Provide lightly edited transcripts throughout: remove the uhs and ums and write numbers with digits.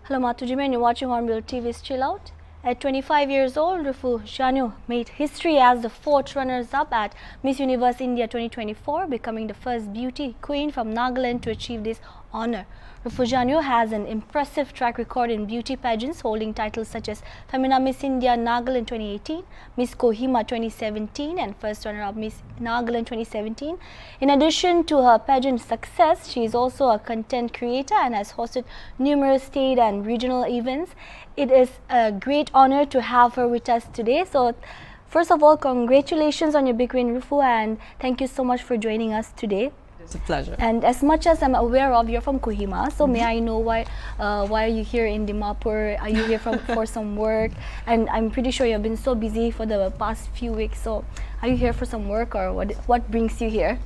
Hello Matujime, and you're watching Hornbill TV's Chill Out. At 25 years old, Rifu Janyu made history as the 4th runners-up at Miss Universe India 2024, becoming the first beauty queen from Nagaland to achieve this honor. Rifu Janyu has an impressive track record in beauty pageants, holding titles such as Femina Miss India Nagaland 2018, Miss Kohima 2017 and first runner-up Miss Nagaland 2017. In addition to her pageant success, she is also a content creator and has hosted numerous state and regional events. It is a great honor to have her with us today. So first of all, congratulations on your big win, Rifu, and thank you so much for joining us today. It's a pleasure. And as much as I'm aware of, you're from Kohima, so may I know why are you here in Dimapur? Are you here for some work? And I'm pretty sure you've been so busy for the past few weeks, so are you here for some work, or what brings you here?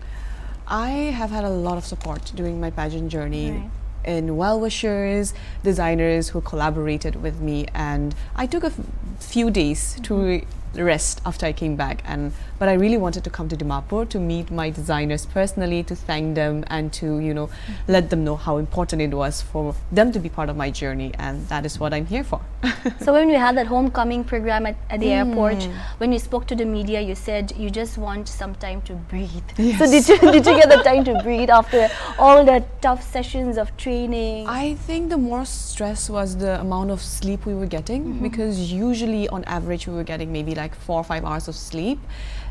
I have had a lot of support during my pageant journey. Right. In well-wishers, designers who collaborated with me, and I took a few days to rest after I came back, but I really wanted to come to Dimapur to meet my designers personally, to thank them and to let them know how important it was for them to be part of my journey, and that is what I'm here for. So when you had that homecoming program at the airport, when you spoke to the media, you said you just want some time to breathe. Yes. So did you get the time to breathe after all the tough sessions of training? I think the more stress was the amount of sleep we were getting, because usually on average we were getting maybe like 4 or 5 hours of sleep.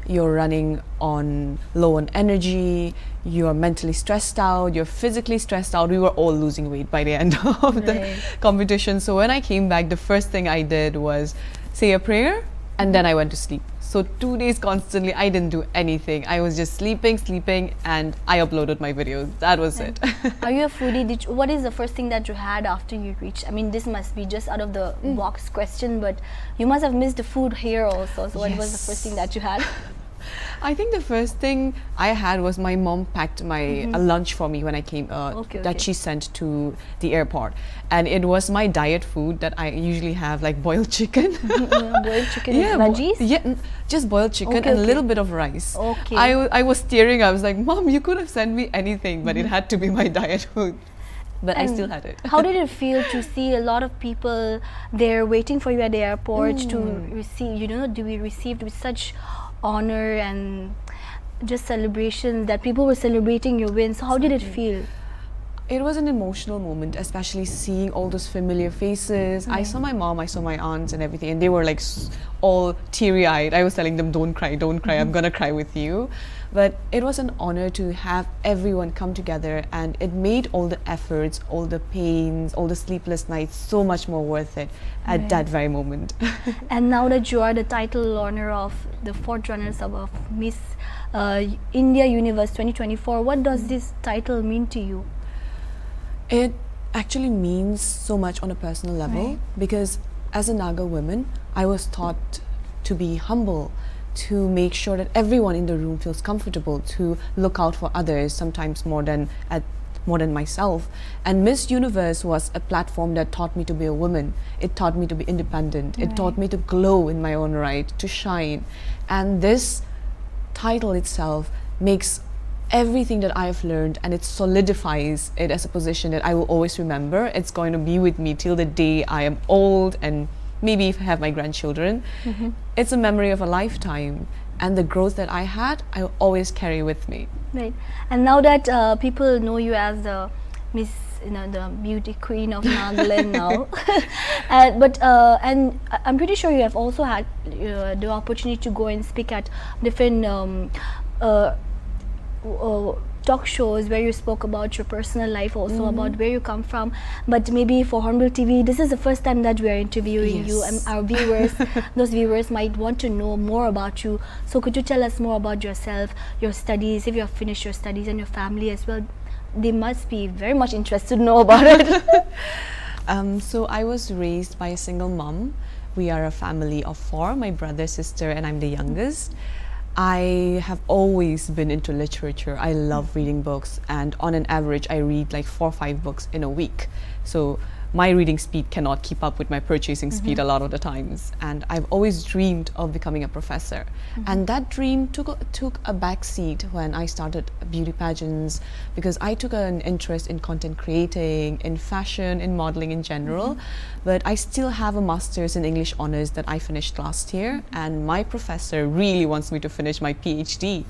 You're running on low on energy, you're mentally stressed out, you're physically stressed out. We were all losing weight by the end of the competition. So when I came back, the first thing I did was say a prayer and then I went to sleep. So 2 days constantly, I didn't do anything. I was just sleeping, and I uploaded my videos. That was it. Are you a foodie? What is the first thing that you had after you reached? I mean, this must be just out of the box question, but you must have missed the food here also. So what was the first thing that you had? I think the first thing I had was my mom packed my lunch for me when I came, that she sent to the airport. And it was my diet food that I usually have, like boiled chicken. Boiled chicken with veggies? Yeah, just boiled chicken and a little bit of rice. Okay. I was staring, I was like, Mom, you could have sent me anything, but it had to be my diet food. But I still had it. How did it feel to see a lot of people there waiting for you at the airport to receive, to be received with such honor and just celebration, that people were celebrating your win? So how did it feel? It was an emotional moment, especially seeing all those familiar faces. I saw my mom, I saw my aunts and everything, and they were like all teary-eyed. I was telling them, don't cry, I'm gonna cry with you. But it was an honor to have everyone come together, and it made all the efforts, all the pains, all the sleepless nights so much more worth it at that very moment. And now that you are the title owner of the 4th runners-up of Miss India Universe 2024, what does this title mean to you? It actually means so much on a personal level, because as a Naga woman, I was taught to be humble, to make sure that everyone in the room feels comfortable, to look out for others, sometimes more than myself. And Miss Universe was a platform that taught me to be a woman. It taught me to be independent. It taught me to glow in my own right, to shine. And this title itself makes everything that I have learned, and it solidifies it as a position that I will always remember. It's going to be with me till the day I am old, and maybe if I have my grandchildren. It's a memory of a lifetime, and the growth that I had, I will always carry with me. Right. And now that people know you as the Miss, the beauty queen of Nagaland now, and I'm pretty sure you have also had the opportunity to go and speak at different talk shows where you spoke about your personal life, also about where you come from. But maybe for Hornbill TV, this is the first time that we are interviewing you, and our viewers, those viewers might want to know more about you. So could you tell us more about yourself, your studies, if you have finished your studies, and your family as well? They must be very much interested to know about it. So I was raised by a single mom. We are a family of 4, my brother, sister, and I'm the youngest. I have always been into literature. I love reading books, and on an average I read like 4 or 5 books in a week. So my reading speed cannot keep up with my purchasing speed a lot of the times. And I've always dreamed of becoming a professor. And that dream took a back seat when I started beauty pageants, because I took an interest in content creating, in fashion, in modeling in general. But I still have a master's in English honors that I finished last year, and my professor really wants me to finish my PhD.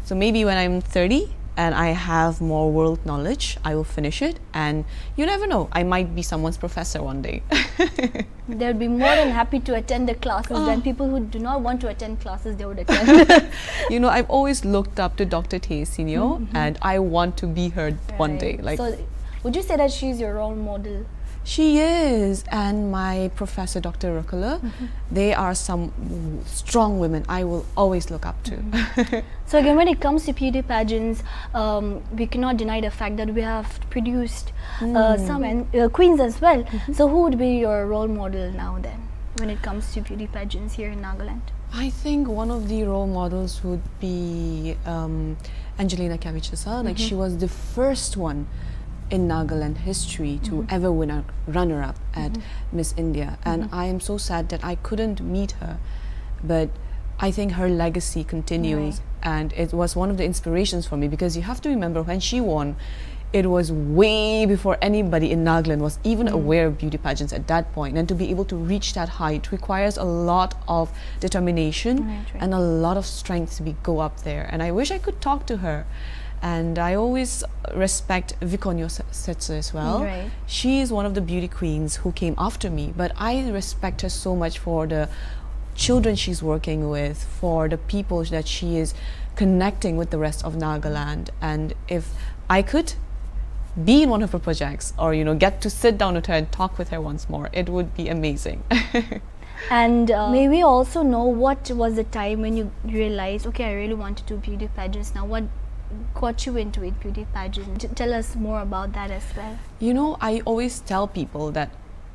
So maybe when I'm 30 and I have more world knowledge, I will finish it, and you never know, I might be someone's professor one day. They'll be more than happy to attend the classes than people who do not want to attend classes they would attend. You know, I've always looked up to Dr. Tesinio, and I want to be her one day. Like, so would you say that she's your role model? She is, and my professor, Dr. Rukula, they are some strong women I will always look up to. So again, when it comes to beauty pageants, we cannot deny the fact that we have produced some queens as well. So who would be your role model now then, when it comes to beauty pageants here in Nagaland? I think one of the role models would be Angelina Kavichasa. Like, she was the first one in Nagaland history to ever win a runner-up at Miss India, and I am so sad that I couldn't meet her, but I think her legacy continues, and it was one of the inspirations for me, because you have to remember, when she won, it was way before anybody in Nagaland was even aware of beauty pageants at that point, and to be able to reach that height requires a lot of determination and a lot of strength to go up there. And I wish I could talk to her. And I always respect Vikonyo Setsu as well. She is one of the beauty queens who came after me, but I respect her so much for the children she's working with, for the people that she is connecting with the rest of Nagaland. And if I could be in one of her projects, or, you know, get to sit down with her and talk with her once more, it would be amazing. And may we also know what was the time when you realized, okay, I really want to do beauty pageants now? What got you into it, beauty pageant? Tell us more about that as well. You know, I always tell people that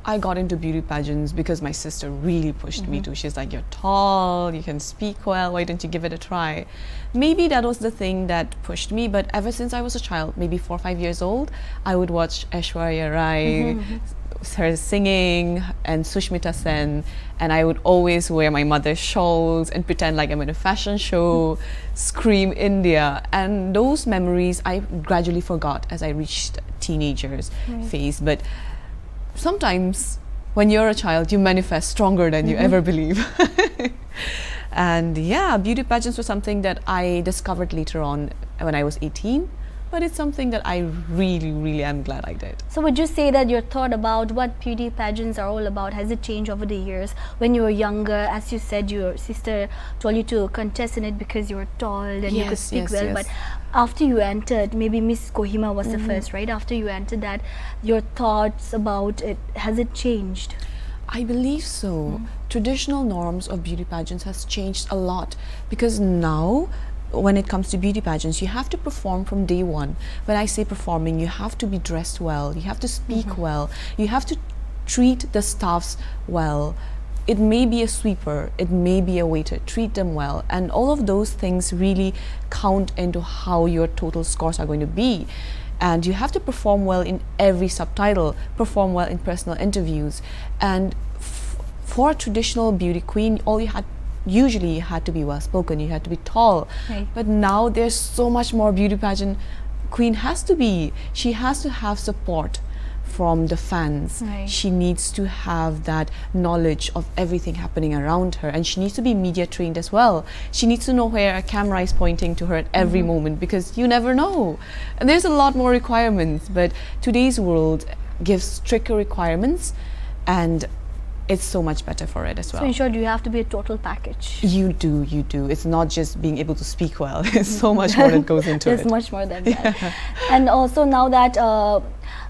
I got into beauty pageants because my sister really pushed me to. She's like, you're tall, you can speak well, why don't you give it a try? Maybe that was the thing that pushed me, but ever since I was a child, maybe 4 or 5 years old, I would watch Aishwarya Rai, her singing, and Sushmita Sen, and I would always wear my mother's shawls and pretend like I'm in a fashion show, scream India, and those memories I gradually forgot as I reached teenagers phase. But sometimes when you're a child, you manifest stronger than you ever believe. And yeah, beauty pageants were something that I discovered later on when I was 18. But it's something that I really, really am glad I did. So would you say that your thought about what beauty pageants are all about, has it changed over the years? When you were younger, as you said, your sister told you to contest in it because you were tall and you could speak well. But after you entered, maybe Miss Kohima was the first, right? After you entered that, your thoughts about it, has it changed? I believe so. Traditional norms of beauty pageants has changed a lot, because now, when it comes to beauty pageants, you have to perform from day one. When I say performing, you have to be dressed well, you have to speak well, you have to treat the staffs well. It may be a sweeper, it may be a waiter, treat them well. And all of those things really count into how your total scores are going to be. And you have to perform well in every subtitle, perform well in personal interviews. And for a traditional beauty queen, all you usually had to be well spoken, you had to be tall. But now there's so much more beauty pageant queen has to be. She has to have support from the fans. She needs to have that knowledge of everything happening around her, and she needs to be media trained as well. She needs to know where a camera is pointing to her at every moment, because you never know. And there's a lot more requirements, but today's world gives stricter requirements, and it's so much better for it as well. So in short, you have to be a total package. You do, you do. It's not just being able to speak well. It's so much more that goes into it. There's much more than that. And also now that,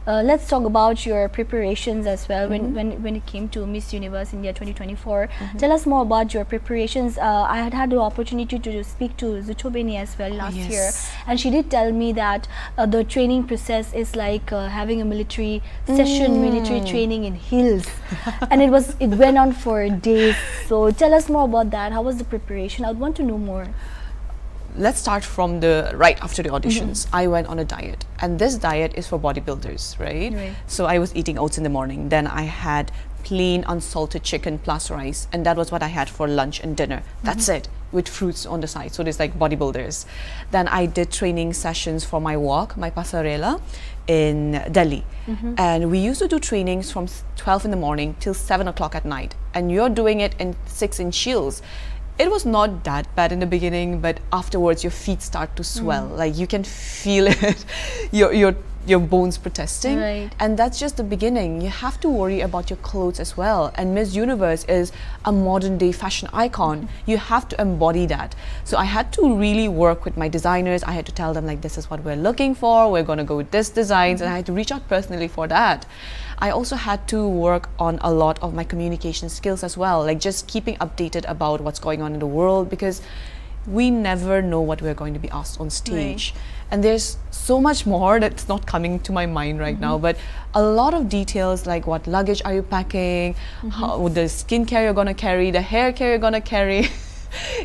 let's talk about your preparations as well. When it came to Miss Universe India 2024, tell us more about your preparations. I had the opportunity to speak to Zuchobeni as well last year, and she did tell me that the training process is like having a military session, military training in hills, and it went on for days. So tell us more about that. How was the preparation? I would want to know more. let's start from the right after the auditions. I went on a diet, and this diet is for bodybuilders, right? So I was eating oats in the morning. Then I had plain unsalted chicken plus rice, and that was what I had for lunch and dinner. That's it, with fruits on the side. So there's like bodybuilders. Then I did training sessions for my walk, my pasarela in Delhi. And we used to do trainings from 12 in the morning till 7 o'clock at night. And you're doing it in 6-inch heels. It was not that bad in the beginning, but afterwards your feet start to swell. Like you can feel it, your bones protesting. And that's just the beginning. You have to worry about your clothes as well. And Miss Universe is a modern day fashion icon. You have to embody that. So I had to really work with my designers. I had to tell them like, this is what we're looking for. We're going to go with this designs. And I had to reach out personally for that. I also had to work on a lot of my communication skills as well, like just keeping updated about what's going on in the world, because we never know what we're going to be asked on stage. And there's so much more that's not coming to my mind right now, but a lot of details like what luggage are you packing, how, the skincare you're going to carry, the hair care you're going to carry.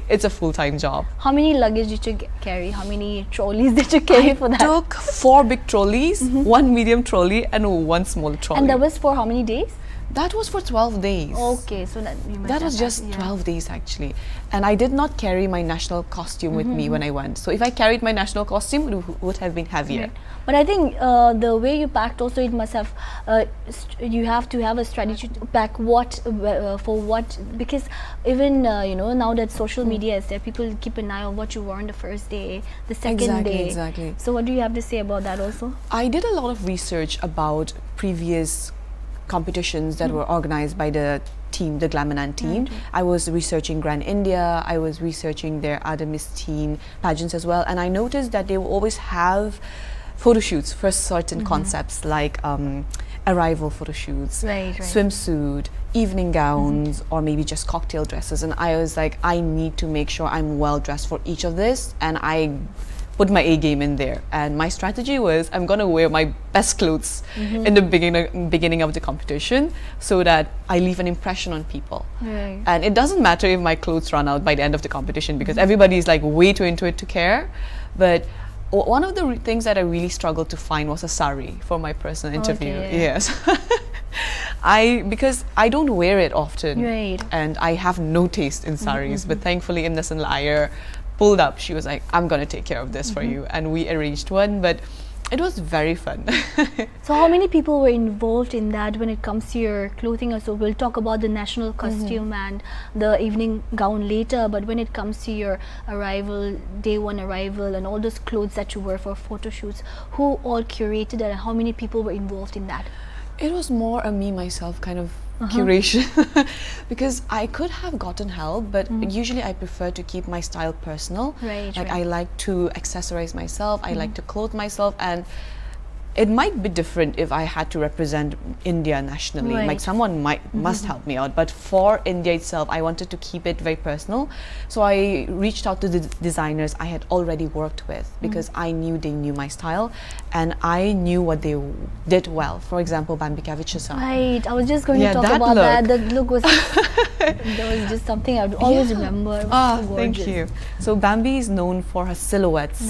It's a full-time job. How many luggage did you carry? How many trolleys did you carry for that? I took 4 big trolleys, 1 medium trolley and 1 small trolley. And that was for how many days? That was for 12 days. Okay, so that was just 12 days actually. And I did not carry my national costume with me when I went. So if I carried my national costume, it would have been heavier. But I think the way you packed also, it must have, you have to have a strategy to pack what, for what, because even, you know, now that social media is there, people keep an eye on what you wore on the first day, the second day. Exactly. So what do you have to say about that also? I did a lot of research about previous competitions that were organized by the team, the Glamanan team. I was researching Grand India, I was researching their other Miss Teen pageants as well, and I noticed that they will always have photo shoots for certain concepts like arrival photo shoots, swimsuit, evening gowns, or maybe just cocktail dresses. And I was like, I need to make sure I'm well dressed for each of this, and I put my A game in there. And my strategy was, I'm gonna wear my best clothes in the beginning of the competition, so that I leave an impression on people. And it doesn't matter if my clothes run out by the end of the competition, because everybody is like way too into it to care. But one of the things that I really struggled to find was a sari for my personal interview. Yes. Because I don't wear it often, and I have no taste in saris, but thankfully Imnas and Liar pulled up. She was like, I'm gonna take care of this for you, and we arranged one. But it was very fun. So how many people were involved in that when it comes to your clothing? Also, we'll talk about the national costume and the evening gown later, but when it comes to your arrival, day one arrival, and all those clothes that you wear for photo shoots, who all curated it, and how many people were involved in that? It was more a me myself kind of curation, because I could have gotten help, but usually I prefer to keep my style personal. I like to accessorize myself, I like to clothe myself, and it might be different if I had to represent India nationally. Like someone must help me out, but for India itself, I wanted to keep it very personal. So I reached out to the designers I had already worked with, because I knew they knew my style, and I knew what they did well. For example, Bambika Vichasa. I was just going to talk about that. The look was, that was just something I would always remember. It was so thank you. So Bambi is known for her silhouettes,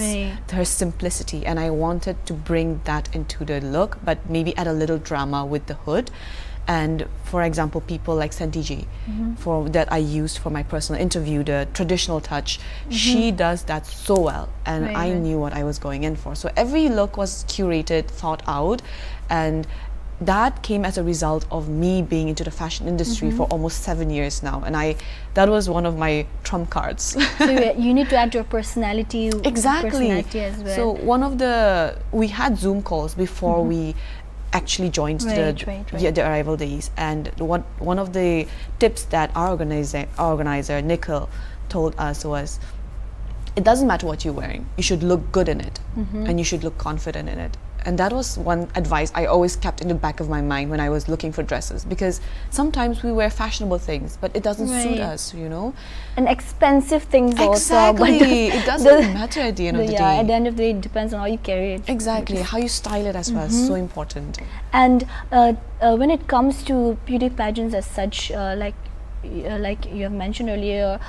her simplicity, and I wanted to bring that into the look, but maybe add a little drama with the hood. And for example, people like Santiji, for that I used for my personal interview, the traditional touch, she does that so well, and I knew what I was going in for. So every look was curated, thought out, and that came as a result of me being into the fashion industry for almost 7 years now, and that was one of my trump cards. So you need to add your personality. Personality as well. So we had Zoom calls before we actually joined the arrival days, and one of the tips that our organizer Nikhil told us was, it doesn't matter what you're wearing, you should look good in it, and you should look confident in it. And that was one advice I always kept in the back of my mind when I was looking for dresses, because sometimes we wear fashionable things, but it doesn't suit us, you know. And expensive things also. But it doesn't matter at the end of the day. At the end of the day, it depends on how you carry it. Exactly, how you style it as well is so important. And when it comes to beauty pageants as such, like you have mentioned earlier,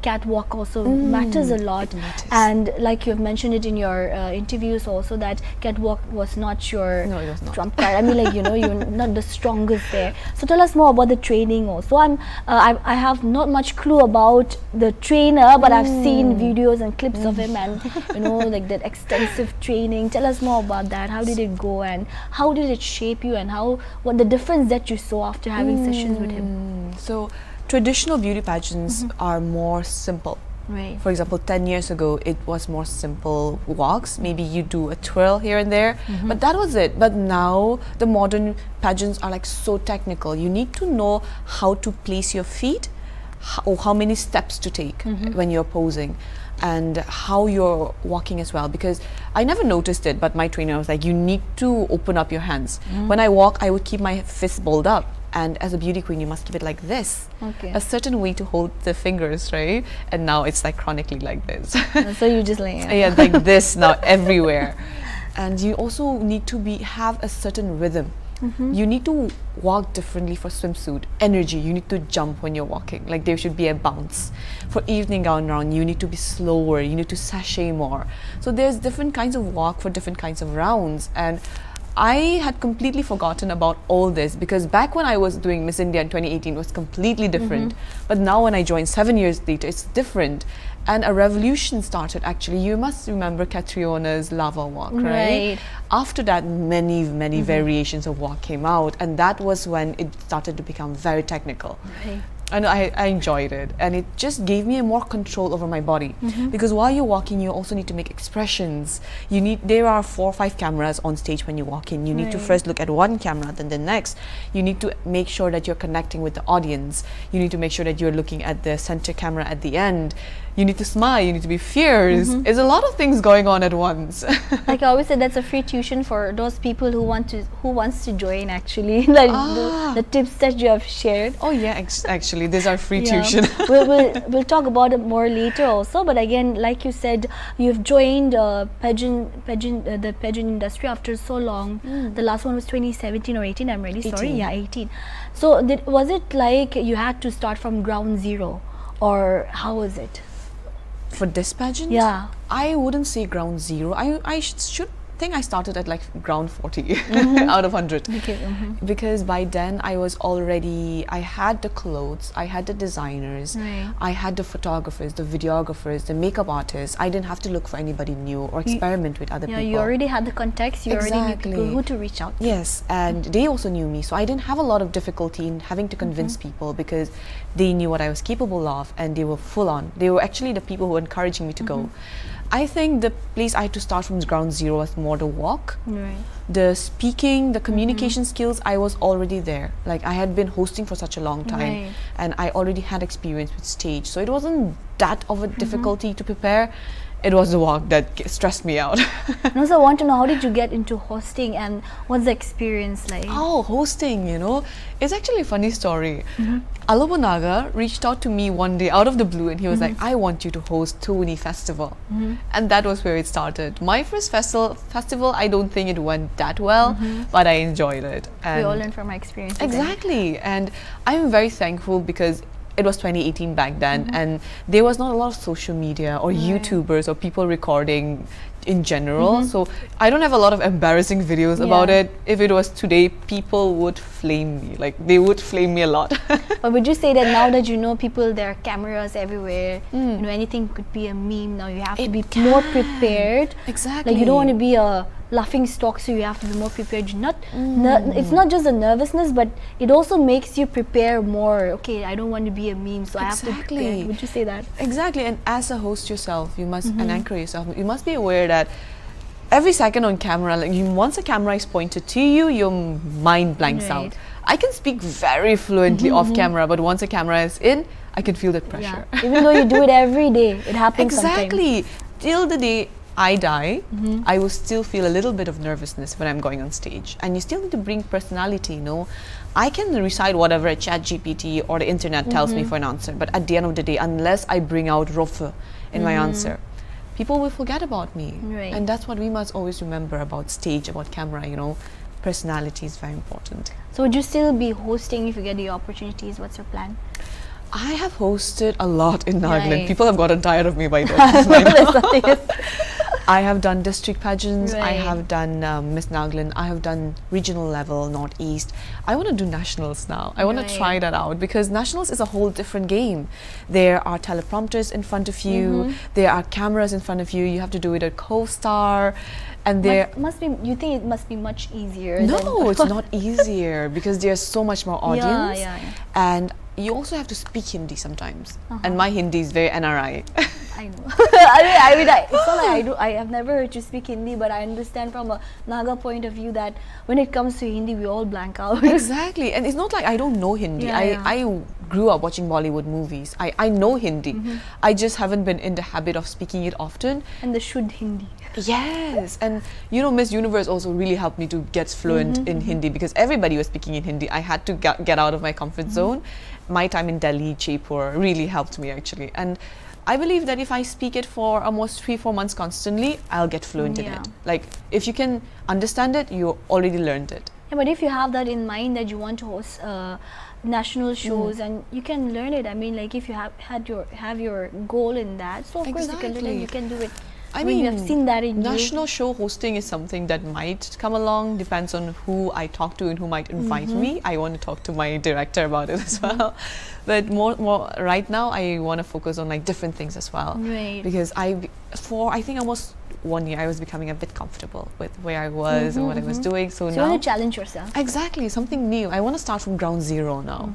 catwalk also matters a lot. It matters. And like you've mentioned it in your interviews also, that catwalk was not your No, it was not. trump card. I mean, like, you know, you're not the strongest there. So tell us more about the training also. I have not much clue about the trainer, but I've seen videos and clips of him, and you know, like that extensive training. Tell us more about that. How did it go, and how did it shape you, and what the difference that you saw after having sessions with him? So traditional beauty pageants are more simple. Right. For example, 10 years ago, it was more simple walks. Maybe you do a twirl here and there, but that was it. But now the modern pageants are like so technical. You need to know how to place your feet, how many steps to take when you're posing, and how you're walking as well. Because I never noticed it, but my trainer was like, you need to open up your hands. When I walk, I would keep my fists balled up. And as a beauty queen, you must keep it like this. Okay. A certain way to hold the fingers, right? And now it's like chronically like this. So you just like Yeah, like this now everywhere. And you also need to have a certain rhythm. You need to walk differently for swimsuit. Energy, you need to jump when you're walking. Like there should be a bounce. For evening gown round, you need to be slower. You need to sashay more. So there's different kinds of walk for different kinds of rounds. And I had completely forgotten about all this, because back when I was doing Miss India in 2018 it was completely different. But now when I joined 7 years later, it's different. And a revolution started actually. You must remember Catriona's lava walk, right? After that, many variations of walk came out, and that was when it started to become very technical. Right. And I enjoyed it, and it just gave me more control over my body. Because while you're walking, you also need to make expressions. There are 4 or 5 cameras on stage when you walk in. You need to first look at one camera, then the next. You need to make sure that you're connecting with the audience. You need to make sure that you're looking at the center camera at the end. You need to smile, you need to be fierce. There's a lot of things going on at once. Like I always say, that's a free tuition for those people who wants to join actually. Like the tips that you have shared. Oh yeah, actually these are free tuition. we'll talk about it more later also, but again, like you said, you've joined the pageant industry after so long. The last one was 2017 or 18, I'm really sorry. Yeah, 18. So was it like you had to start from ground zero, or how was it? For this pageant? Yeah. I wouldn't say ground zero. I should think I started at like ground 40 out of 100. Okay. Because by then I had the clothes, I had the designers, I had the photographers, the videographers, the makeup artists. I didn't have to look for anybody new or experiment with other people. You already had the contacts, you already knew people who to reach out to. Yes, and they also knew me, so I didn't have a lot of difficulty in having to convince people, because they knew what I was capable of, and they were full on. They were actually the people who were encouraging me to go. I think the place I had to start from ground zero was more the walk. The speaking, the communication skills, I was already there. Like I had been hosting for such a long time, and I already had experience with stage. So it wasn't that of a difficulty to prepare. It was the walk that stressed me out. And also I want to know, how did you get into hosting, and what's the experience like? Oh, hosting, you know, it's actually a funny story. Naga reached out to me one day out of the blue, and he was like, I want you to host Tony Festival. And that was where it started. My first festival, I don't think it went that well, but I enjoyed it. And we all learn from our experience. Exactly. And I'm very thankful, because it was 2018 back then, and there was not a lot of social media or YouTubers or people recording in general. So I don't have a lot of embarrassing videos about it. If it was today, people would flame me. Like they would flame me a lot. But would you say that now that you know people, there are cameras everywhere, you know, anything could be a meme now, you have to be more prepared. Exactly. Like you don't want to be a laughing stock, so you have to be more prepared. It's not just the nervousness, but it also makes you prepare more. Okay, I don't want to be a meme, so I have to prepare. Would you say that? Exactly. And as a host yourself, you must and anchor yourself, you must be aware that every second on camera, like once a camera is pointed to you, your mind blanks out. I can speak very fluently off camera, but once a camera is in, I can feel that pressure. Even though you do it every day, it happens exactly. sometimes. Till the day I die, I will still feel a little bit of nervousness when I'm going on stage. And you still need to bring personality, you know. I can recite whatever a ChatGPT or the internet tells me for an answer, but at the end of the day, unless I bring out Rofe in my answer, people will forget about me. And that's what we must always remember about stage, about camera, you know. Personality is very important. So would you still be hosting if you get the opportunities? What's your plan? I have hosted a lot in Nagaland. Right. People have gotten tired of me by then. That's the thing. I have done district pageants, I Right. have done Miss Nagaland, I have done regional level, Northeast. I want to do nationals now. I want to try Right. that out because nationals is a whole different game. There are teleprompters in front of you, there are cameras in front of you, you have to do it at co-star, and there... Must be. You think it must be much easier? No, it's not easier because there's so much more audience, yeah. and you also have to speak Hindi sometimes. And my Hindi is very NRI. I know. I mean, it's not like I have never heard you speak Hindi, but I understand from a Naga point of view that when it comes to Hindi, we all blank out. Exactly, and it's not like I don't know Hindi. Yeah, I grew up watching Bollywood movies. I know Hindi. I just haven't been in the habit of speaking it often. And the Shuddh Hindi. Yes, and you know, Miss Universe also really helped me to get fluent in Hindi because everybody was speaking in Hindi. I had to get out of my comfort zone. My time in Delhi, Jaipur really helped me actually. And I believe that if I speak it for almost 3-4 months constantly, I'll get fluent in it. Like, if you can understand it, you already learned it. Yeah, but if you have that in mind that you want to host national shows and you can learn it. I mean, like if you have your goal in that, so of course you can learn it, you can do it. I mean, you have seen that in national show hosting is something that might come along, depends on who I talk to and who might invite me. I want to talk to my director about it as well. But more right now, I want to focus on like different things as well. Right. Because I think almost 1 year, I was becoming a bit comfortable with where I was and what I was doing. So now you want to challenge yourself. Exactly, something new. I want to start from ground zero now.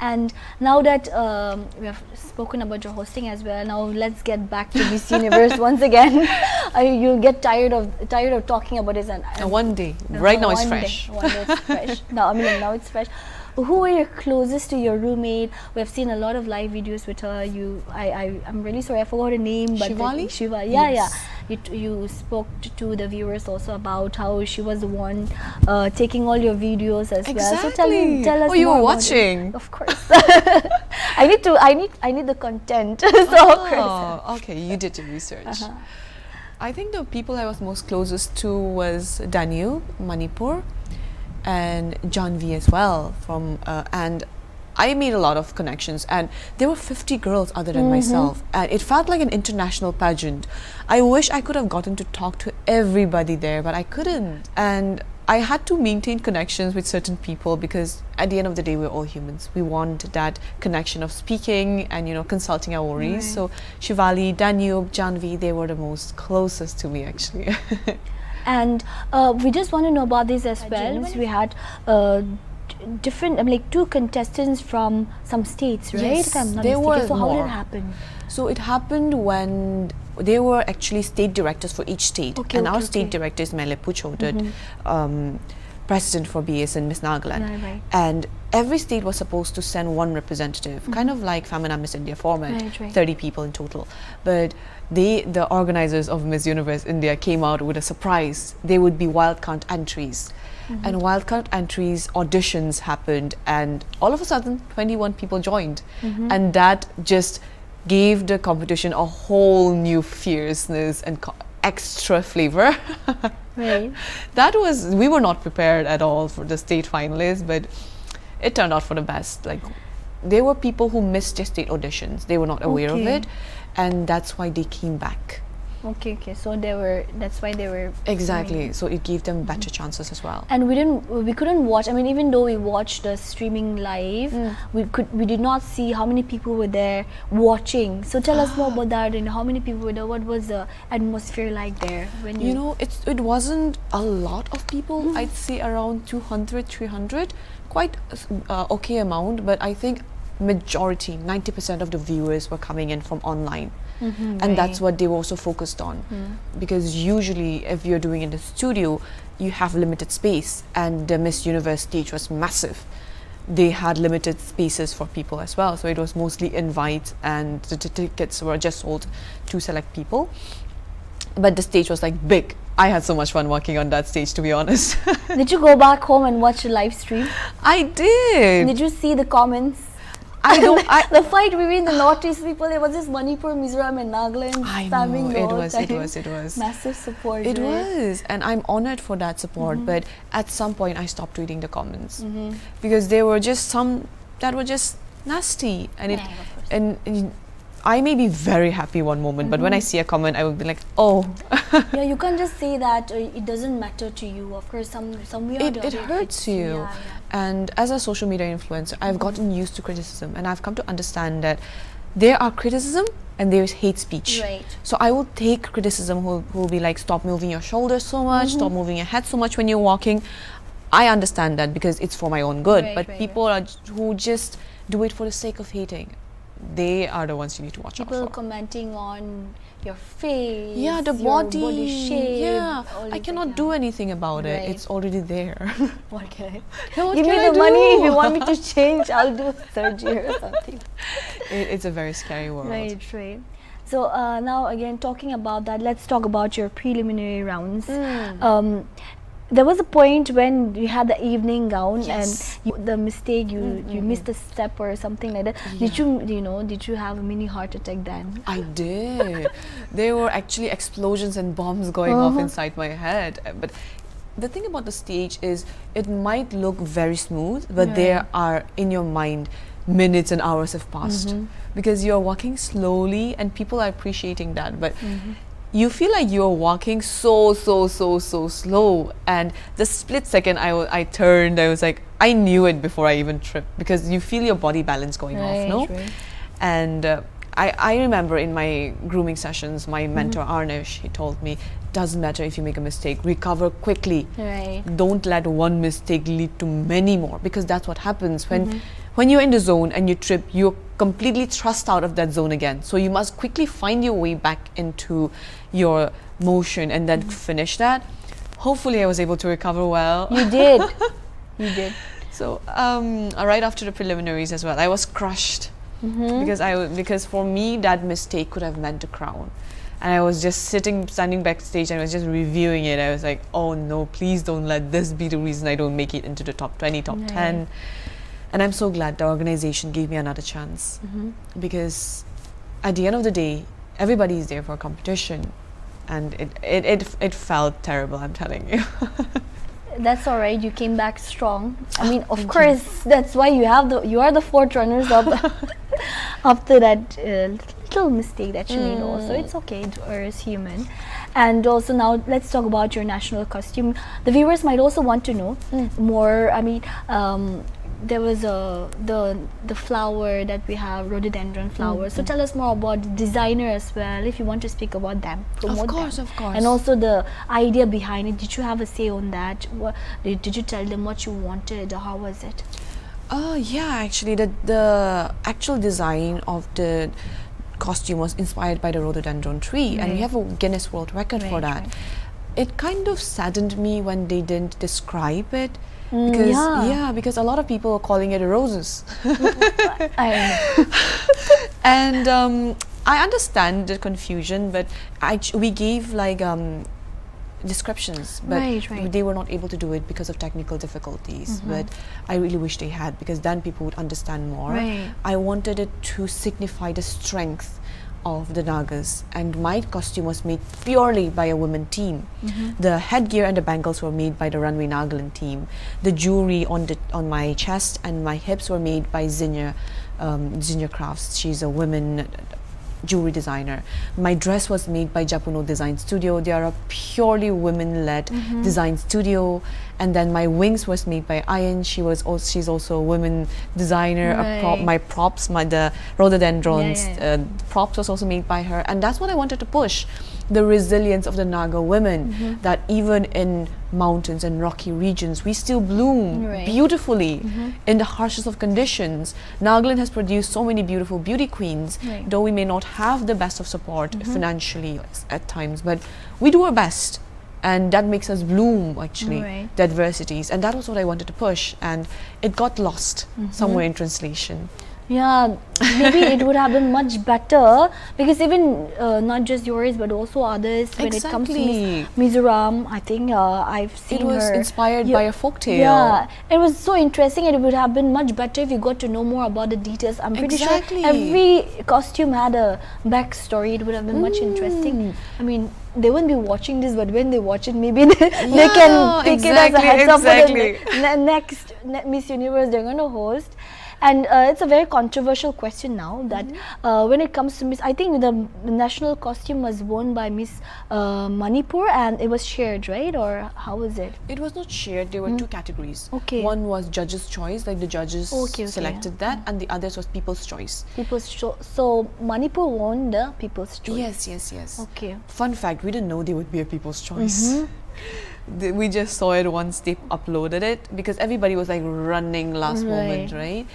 And now that we have spoken about your hosting as well, now let's get back to Miss Universe once again. You'll get tired of talking about it. And one day, right now it's fresh. One day it's fresh. Now, I mean, now it's fresh. Who are you closest to your roommate? We have seen a lot of live videos with her. I'm really sorry, I forgot her name. But Shivali? Shiva, yes. You spoke to the viewers also about how she was the one taking all your videos as well. So tell us. Oh, you more were watching? Of course. I need the content. So of course. Okay, you did your research. I think the people I was most closest to was Daniel, Manipur, and Janvi as well and I made a lot of connections, and there were 50 girls other than myself, and it felt like an international pageant. I wish I could have gotten to talk to everybody there, but I couldn't, and I had to maintain connections with certain people because at the end of the day, we're all humans. We want that connection of speaking and, you know, consulting our worries. So Shivali, Danube, Janvi, they were the most closest to me actually. And we just want to know about this as well. So we had different, I mean, like 2 contestants from some states, right? Yes, if I'm not there mistaken. were So how did more. it happen? So it happened when they were actually state directors for each state, and our state director is Mele Puchodut, president for BSN Miss Nagaland, Right. and every state was supposed to send 1 representative, kind of like Femina Miss India format, 30 people in total. But the organizers of Miss Universe India came out with a surprise. They would be wildcard entries. And wildcard entries auditions happened, and all of a sudden 21 people joined, and that just gave the competition a whole new fierceness and extra flavor. Right. We were not prepared at all for the state finalists, but it turned out for the best. Like, there were people who missed their state auditions, they were not aware of it, and that's why they came back. Okay. So that's why they were. Exactly. So it gave them better chances as well. And we couldn't watch. I mean, even though we watched the streaming live, we did not see how many people were there watching. So tell us more about that, and how many people were there. What was the atmosphere like there when you know, it wasn't a lot of people. I'd say around 200, 300, quite okay amount. But I think majority, 90% of the viewers were coming in from online. And that's what they were also focused on, because usually if you're doing in the studio, you have limited space, and the Miss Universe stage was massive. They had limited spaces for people as well, so it was mostly invite, and the tickets were just sold to select people. But the stage was like big. I had so much fun working on that stage, to be honest. Did you go back home and watch the live stream? I did. Did you see the comments? The fight between the Northeast people, there was this Manipur, Mizoram and Nagaland. I know, it was. Massive support. It was, and I'm honored for that support, but at some point I stopped reading the comments, because there were just some that were just nasty, and Yeah, of course. and I may be very happy one moment, but when I see a comment, I will be like, oh. Yeah, you can't just say that it doesn't matter to you. Of course, somewhere It hurts you. Yeah. And as a social media influencer, I've gotten used to criticism, and I've come to understand that there are criticism and there is hate speech. Right. So I will take criticism who will be like, stop moving your shoulders so much, stop moving your head so much when you're walking. I understand that because it's for my own good. But people who just do it for the sake of hating, they are the ones you need to watch out for. People commenting on your face, yeah, the your body shape. Yeah, all I these cannot things, do anything about it. Right. It's already there. What can I? Yeah, what Give can me I the money if do? you want me to change. I'll do surgery or something. It's a very scary world. Right, right. So now again talking about that, let's talk about your preliminary rounds. There was a point when you had the evening gown Yes. and the mistake you missed a step or something like that. Yeah. Did you have a mini heart attack then? I did. There were actually explosions and bombs going off inside my head. But the thing about the stage is it might look very smooth, but there are in your mind minutes and hours have passed because you're walking slowly and people are appreciating that. But you feel like you're walking so slow, and the split second I turned, I was like, I knew it before I even tripped, because you feel your body balance going off, no? Right. And I remember in my grooming sessions, my mentor Arnish, he told me, doesn't matter if you make a mistake, recover quickly. Right. Don't let one mistake lead to many more, because that's what happens when you're in the zone and you trip, you're completely thrust out of that zone again. So you must quickly find your way back into your motion and then finish that. Hopefully I was able to recover well. You did. You did. So right after the preliminaries as well, I was crushed because for me that mistake could have meant a crown. And I was just standing backstage, and I was just reviewing it. I was like, oh no, please don't let this be the reason I don't make it into the top 20, top 10. And I'm so glad the organization gave me another chance, because at the end of the day, everybody is there for a competition, and it felt terrible, I'm telling you. That's all right. You came back strong. I mean, of course, that's why you are the fourth runners up after that little mistake that you made. Also, it's okay. It's human. And also now let's talk about your national costume. The viewers might also want to know more. I mean, there was the flower that we have, rhododendron flower. So tell us more about the designer as well, if you want to speak about them. Promote them. Of course. And also the idea behind it. Did you have a say on that? Did you tell them what you wanted, or how was it? Yeah, actually the actual design of the costume was inspired by the rhododendron tree, and we have a Guinness World Record for that. It kind of saddened me when they didn't describe it, because because a lot of people are calling it a roses. I know. And I understand the confusion, but we gave like descriptions, but they were not able to do it because of technical difficulties. But I really wish they had, because then people would understand more. I wanted it to signify the strength of the Nagas, and my costume was made purely by a women team. The headgear and the bangles were made by the Runway Nagaland team. The jewelry on my chest and my hips were made by Zinja Crafts. She's a women jewelry designer. My dress was made by Japuno Design Studio. They are a purely women-led design studio. And then my wings was made by Ayan. She's also a women designer. My props, the rhododendrons props was also made by her. And that's what I wanted to push, the resilience of the Naga women, that even in mountains and rocky regions, we still bloom beautifully in the harshest of conditions. Nagaland has produced so many beautiful beauty queens, though we may not have the best of support financially at times, but we do our best, and that makes us bloom, actually, the adversities. And that was what I wanted to push, and it got lost somewhere in translation. Yeah, maybe it would have been much better, because even not just yours but also others, when it comes to Mizoram, I think I've seen her. It was inspired by a folktale. Yeah, it was so interesting, and it would have been much better if you got to know more about the details. I'm pretty sure every costume had a backstory. It would have been much interesting. I mean, they won't be watching this, but when they watch it, maybe they can take it as a heads up for the next Miss Universe they're going to host. And it's a very controversial question now that when it comes to Miss, I think the national costume was worn by Miss Manipur and it was shared, right? Or how was it? It was not shared. There were two categories. Okay. One was judges' choice, like the judges selected that, and the others was people's choice. People's choice. So Manipur won the people's choice. Yes, yes, yes. Okay. Fun fact: we didn't know they would be a people's choice. We just saw it once they uploaded it because everybody was like running last moment, right?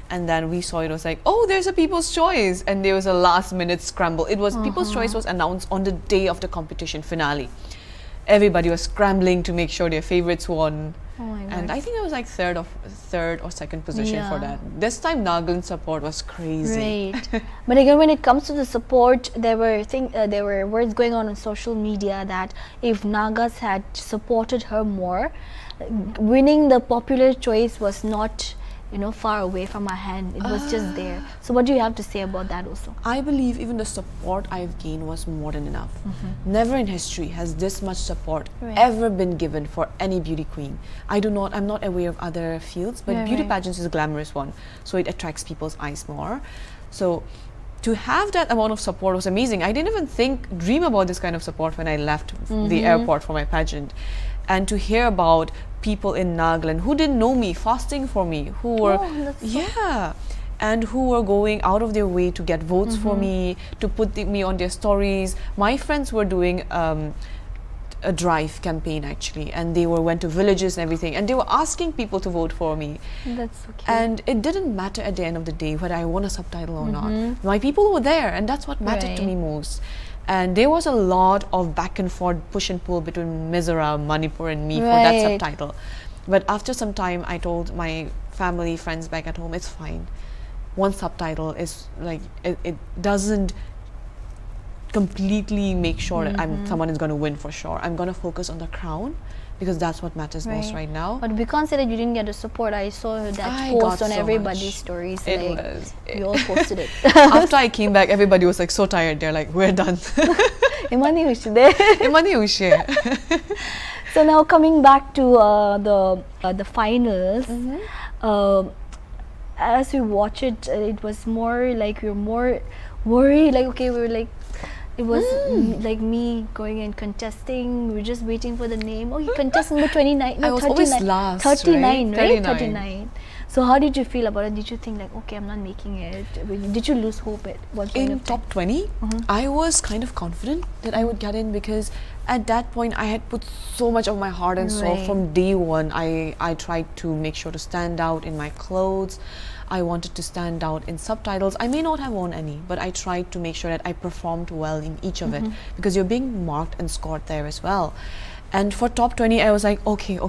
And then we saw it was like, oh, there's a people's choice, and there was a last-minute scramble. It was people's choice was announced on the day of the competition finale. Everybody was scrambling to make sure their favorites won. Oh my God. And I think I was like third or second position for that. This time Naga's support was crazy. Right. But again, when it comes to the support, there were words going on social media that if Nagas had supported her more, winning the popular choice was not, you know, far away from our hand. It was just there. So what do you have to say about that also? I believe even the support I've gained was more than enough. Never in history has this much support ever been given for any beauty queen. I'm not aware of other fields, but beauty pageants is a glamorous one, so it attracts people's eyes more. So to have that amount of support was amazing. I didn't even dream about this kind of support when I left the airport for my pageant. And to hear about people in Nagaland who didn't know me, fasting for me, who were, and who were going out of their way to get votes for me, to put me on their stories. My friends were doing a drive campaign actually, and they went to villages and everything, and they were asking people to vote for me. That's so cute. And it didn't matter at the end of the day whether I won a subtitle or not. My people were there, and that's what mattered to me most. And there was a lot of back and forth, push and pull between Mizoram, Manipur and me for that subtitle. But after some time, I told my family, friends back at home, it's fine. One subtitle is like, it doesn't completely make sure that someone is going to win for sure. I'm going to focus on the crown because that's what matters most right now. But we can't say that you didn't get the support. I saw that post on everybody's stories. You all posted it. After I came back, everybody was like so tired. They're like, we're done. So now coming back to the finals, as we watch it, it was more like we were more worried. Like, okay, we were like, it was like me going and contesting. We were just waiting for the name. Oh, you contest number 29. No, I was 39, always last, 39, right? 39. 39. So how did you feel about it? Did you think like, okay, I'm not making it? Did you lose hope at one point in top 20? I was kind of confident that I would get in because at that point I had put so much of my heart and soul. From day one, I tried to make sure to stand out in my clothes. I wanted to stand out in subtitles. I may not have won any, but I tried to make sure that I performed well in each of it because you're being marked and scored there as well. And for top 20, I was like, okay.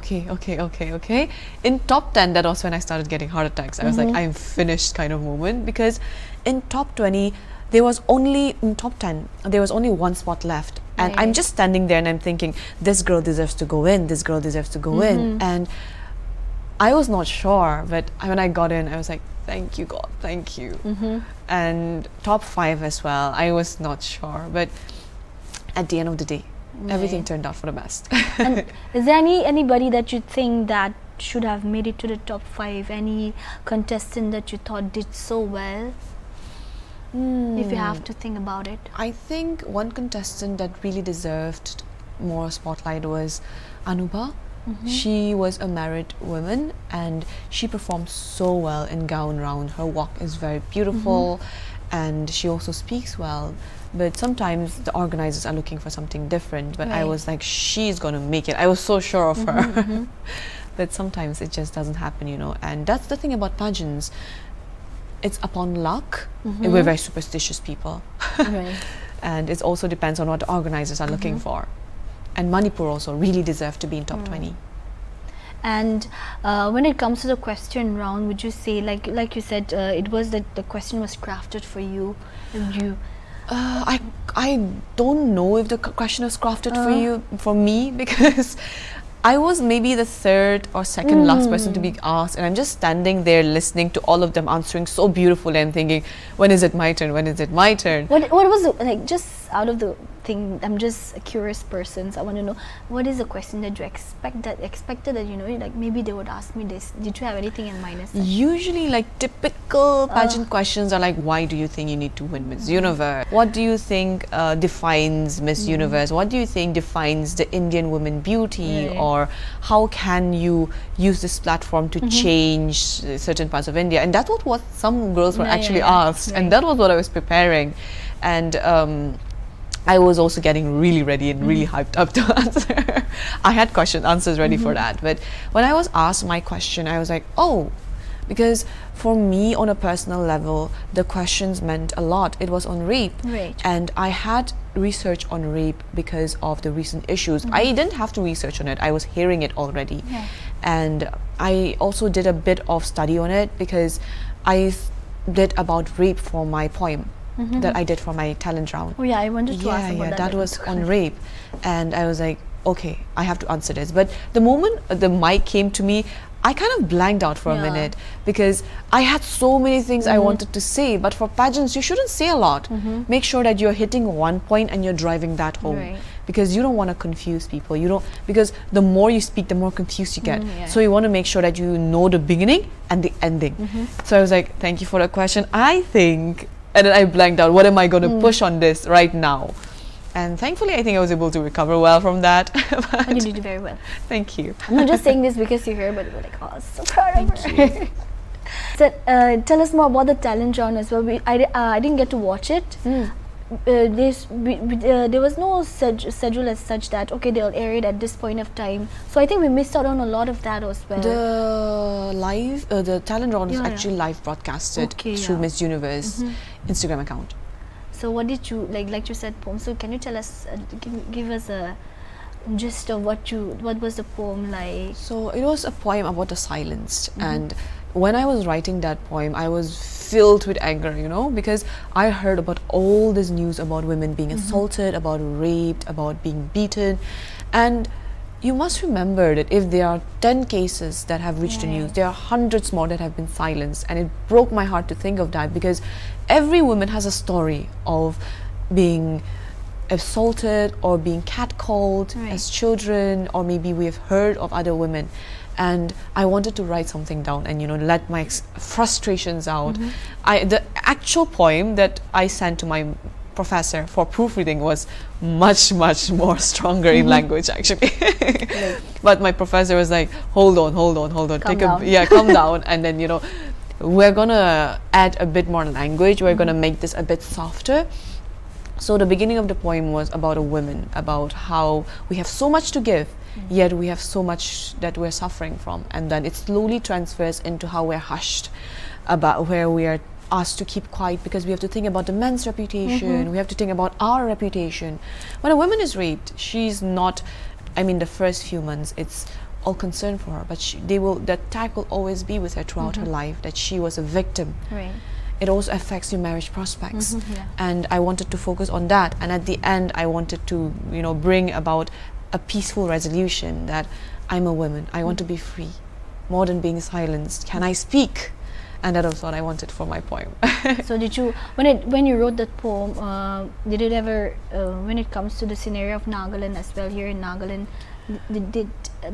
In top 10, that was when I started getting heart attacks. I was like, I'm finished kind of moment, because in top 20, there was only, in top 10, there was only one spot left. And I'm just standing there and I'm thinking, this girl deserves to go in, this girl deserves to go in. And I was not sure, but when I got in, I was like, thank you, God, thank you. And top 5 as well, I was not sure, but at the end of the day, everything turned out for the best. And is there anybody that you think that should have made it to the top 5? Any contestant that you thought did so well? If you have to think about it. I think one contestant that really deserved more spotlight was Anubha. She was a married woman and she performed so well in gown round. Her walk is very beautiful and she also speaks well. But sometimes the organizers are looking for something different. But I was like, she's going to make it. I was so sure of her. But sometimes it just doesn't happen, you know. And that's the thing about pageants. It's upon luck. We're very superstitious people. And it also depends on what the organizers are looking for. And Manipur also really deserved to be in top 20. And when it comes to the question round, would you say, like you said, it was that the question was crafted for you, and you? I don't know if the question was crafted for me, because I was maybe the third or second last person to be asked, and I'm just standing there listening to all of them answering so beautifully and thinking, when is it my turn? When is it my turn? What was it, like, just out of the I'm just a curious person, so I want to know, what is the question that you expected that, you know, like maybe they would ask me this. Did you have anything in mind? Usually, like typical pageant questions are like, why do you think you need to win Miss Universe? What do you think defines Miss Universe? What do you think defines the Indian woman beauty? Or how can you use this platform to change certain parts of India? And that's what some girls were actually asked, and that was what I was preparing. And I was also getting really ready and really hyped up to answer. I had answers ready for that. But when I was asked my question, I was like, oh, because for me on a personal level, the questions meant a lot. It was on rape. And I had research on rape because of the recent issues. I didn't have to research on it. I was hearing it already. And I also did a bit of study on it because I did about rape for my poem. That I did for my talent round. Oh yeah, I wanted to ask about that. That was on rape, and I was like, okay, I have to answer this. But the moment the mic came to me, I kind of blanked out for a minute because I had so many things I wanted to say. But for pageants, you shouldn't say a lot. Make sure that you're hitting one point and you're driving that home, because you don't want to confuse people. You don't, because the more you speak, the more confused you get. So you want to make sure that you know the beginning and the ending. So I was like, thank you for the question. I think. And then I blanked out. What am I going to push on this right now? And thankfully, I think I was able to recover well from that. And you did very well. Thank you. I'm not just saying this because you're here, but we're like, oh, so proud of her. So, tell us more about the talent round as well. I didn't get to watch it. There was no schedule as such that, okay, they'll air it at this point of time. So I think we missed out on a lot of that as well. The talent round is actually live broadcasted through Miss Universe Instagram account. So what did you, like you said, poem, so can you tell us, give us a gist of what was the poem like? So it was a poem about the silenced, and when I was writing that poem, I was filled with anger, you know, because I heard about all this news about women being assaulted, about raped, about being beaten. And you must remember that if there are 10 cases that have reached the news, there are hundreds more that have been silenced. And it broke my heart to think of that, because every woman has a story of being assaulted or being catcalled as children, or maybe we have heard of other women. And I wanted to write something down and, you know, let my frustrations out. The actual poem that I sent to my professor for proofreading was much more stronger in language, actually. But my professor was like, hold on, calm down. And then, you know, we're gonna add a bit more language, we're gonna make this a bit softer. So the beginning of the poem was about a woman, about how we have so much to give, yet we have so much that we're suffering from. And then it slowly transfers into how we're hushed, about where we are asked to keep quiet because we have to think about the men's reputation, we have to think about our reputation. When a woman is raped, she's not, I mean, the first few months, it's all concern for her, but that tag will always be with her throughout her life, that she was a victim. It also affects your marriage prospects. And I wanted to focus on that. And at the end, I wanted to, you know, bring about a peaceful resolution that I'm a woman. I want to be free. More than being silenced. Can I speak? And that was what I wanted for my poem. So did you, when you wrote that poem, did it ever, when it comes to the scenario of Nagaland as well, here in Nagaland, did it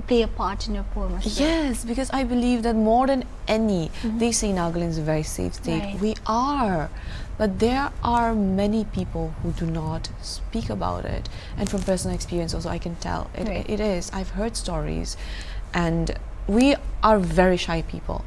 play a part in your poem as well? Yes, because I believe that more than any, they say Nagaland is a very safe state. We are. But there are many people who do not speak about it. And from personal experience also, I can tell. It is. I've heard stories. And we are very shy people.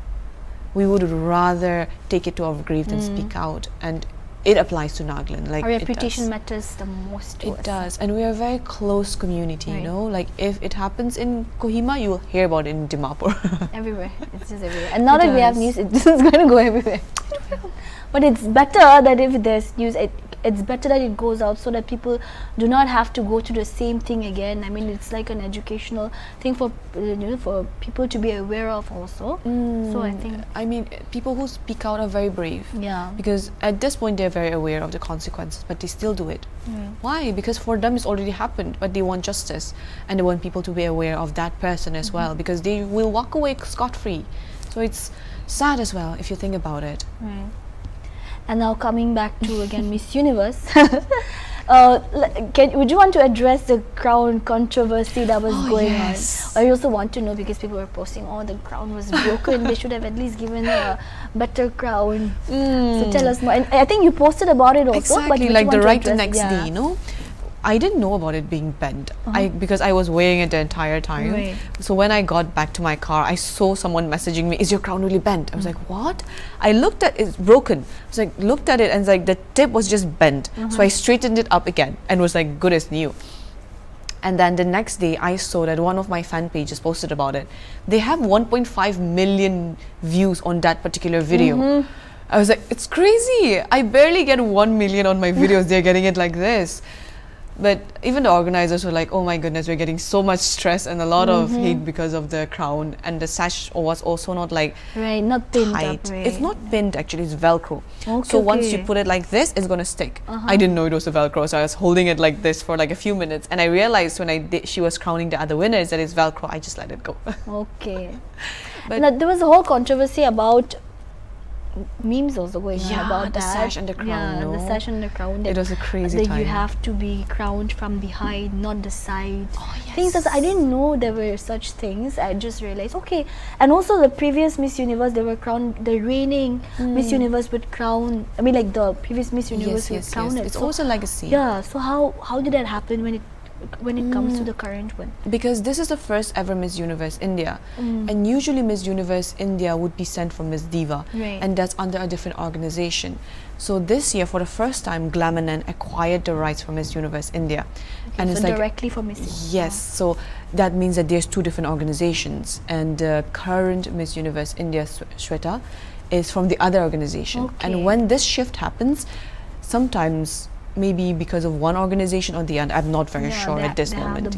We would rather take it to our grave than speak out. And it applies to Nagaland. Like, our reputation matters the most to us. It does. And we are a very close community, you know. Like, if it happens in Kohima, you will hear about it in Dimapur. Everywhere. It's just everywhere. And now that we have news, it's going to go everywhere. But it's better that if there's news, it's better that it goes out so that people do not have to go through the same thing again. I mean, it's like an educational thing for you know, for people to be aware of also. So I think, I mean, people who speak out are very brave. Yeah. Because at this point they're very aware of the consequences, but they still do it. Why? Because for them it's already happened, but they want justice, and they want people to be aware of that person as well, because they will walk away scot-free. So it's sad as well if you think about it. And now coming back to again Miss Universe, Would you want to address the crown controversy that was going on? I also want to know, because people were posting, oh, the crown was broken. They should have at least given a better crown. So tell us more. And I think you posted about it also. Exactly, but like the next day, you know. I didn't know about it being bent because I was wearing it the entire time. Right. So when I got back to my car, I saw someone messaging me, "Is your crown really bent?" I was like, "What?" I looked at it's broken. I was like, looked at it, and it's like the tip was just bent. So I straightened it up again and was like good as new. And then the next day, I saw that one of my fan pages posted about it. They have 1.5 million views on that particular video. I was like, it's crazy. I barely get 1 million on my videos. They're getting it like this. But even the organizers were like, oh my goodness, we're getting so much stress and a lot of hate because of the crown. And the sash was also not like not pinned tight. up, right. It's not pinned actually, it's Velcro. Okay, so once you put it like this, it's gonna stick. I didn't know it was a Velcro, so I was holding it like this for like a few minutes. And I realized when she was crowning the other winners that it's Velcro, I just let it go. Okay. But now, there was a whole controversy about memes also going on about the that. sash and the crown. The sash and the crown. It was a crazy time. You have to be crowned from behind, not the side. Oh, yes. Things that I didn't know there were such things. I just realized, okay. And also the previous Miss Universe, they were crowned, the reigning Miss Universe would crown, I mean like the previous Miss Universe would crown it. It's also legacy. Yeah, so how did that happen when it comes to the current one? Because this is the first ever Miss Universe India, and usually Miss Universe India would be sent from Miss Diva, and that's under a different organization. So this year, for the first time, Glamanan acquired the rights for Miss Universe India, and so it's like directly for Miss. Yes, so that means that there's two different organizations, and the current Miss Universe India Shweta is from the other organization. And when this shift happens, sometimes maybe because of one organization or the other, I'm not very sure at this moment.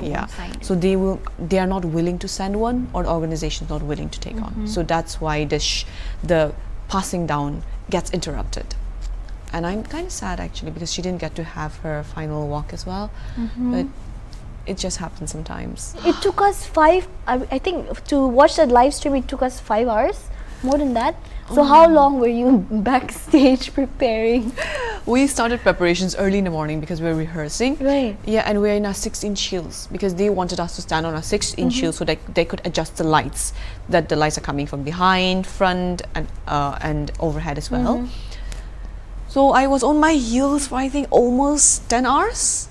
So they are not willing to send one, or the organization is not willing to take on. So that's why the passing down gets interrupted. And I'm kind of sad actually, because she didn't get to have her final walk as well. But it just happens sometimes. It took us I think to watch that live stream, it took us 5 hours, more than that. So how long were you backstage preparing? We started preparations early in the morning because we were rehearsing. Right. Yeah, and we're in our 6-inch heels because they wanted us to stand on our 6-inch heels so that they could adjust the lights. That the lights are coming from behind, front, and overhead as well. So I was on my heels for I think almost 10 hours.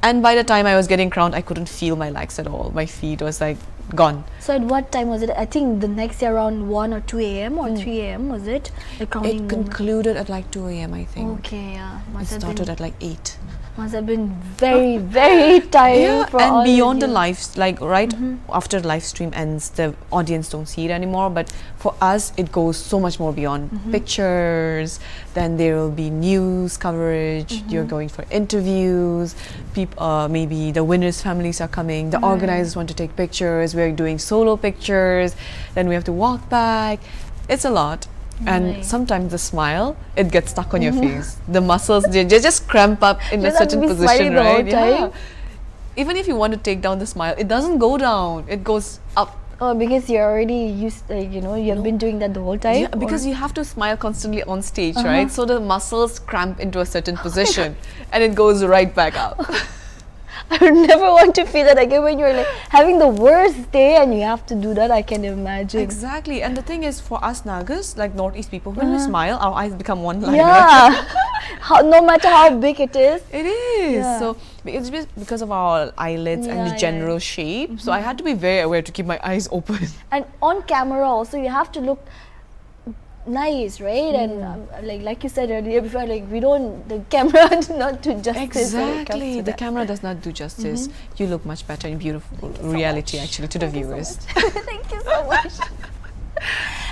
And by the time I was getting crowned, I couldn't feel my legs at all. My feet was like gone. So at what time was it? I think the next day around 1 or 2 a.m. or 3 a.m. was it? The crowning It concluded at like 2 a.m. I think. Okay, yeah. It started at like 8. Must have been very, very tiring for all and beyond the you. live, like after the live stream ends, the audience don't see it anymore. But for us, it goes so much more beyond pictures. Then there will be news coverage. You're going for interviews. Maybe the winners' families are coming. The organizers want to take pictures. We're doing solo pictures. Then we have to walk back. It's a lot. And sometimes the smile, it gets stuck on your face. The muscles, they just cramp up in a certain position, right? Yeah. Even if you want to take down the smile, it doesn't go down. It goes up. Oh, because you're already used, you know, you've been doing that the whole time? Yeah, because you have to smile constantly on stage, right? So the muscles cramp into a certain position and it goes right back up. I would never want to feel that again when you're like having the worst day and you have to do that. I can imagine. Exactly. And the thing is, for us Nagas, like Northeast people, when we smile, our eyes become one line. Yeah. No matter how big it is. It is. Yeah. So it's just because of our eyelids and the general shape. So I had to be very aware to keep my eyes open. And on camera also, you have to look nice, right? And like you said earlier before, like the camera does not do justice. Exactly, the camera does not do justice. You look much better in beautiful reality actually to the viewers. Thank you so much.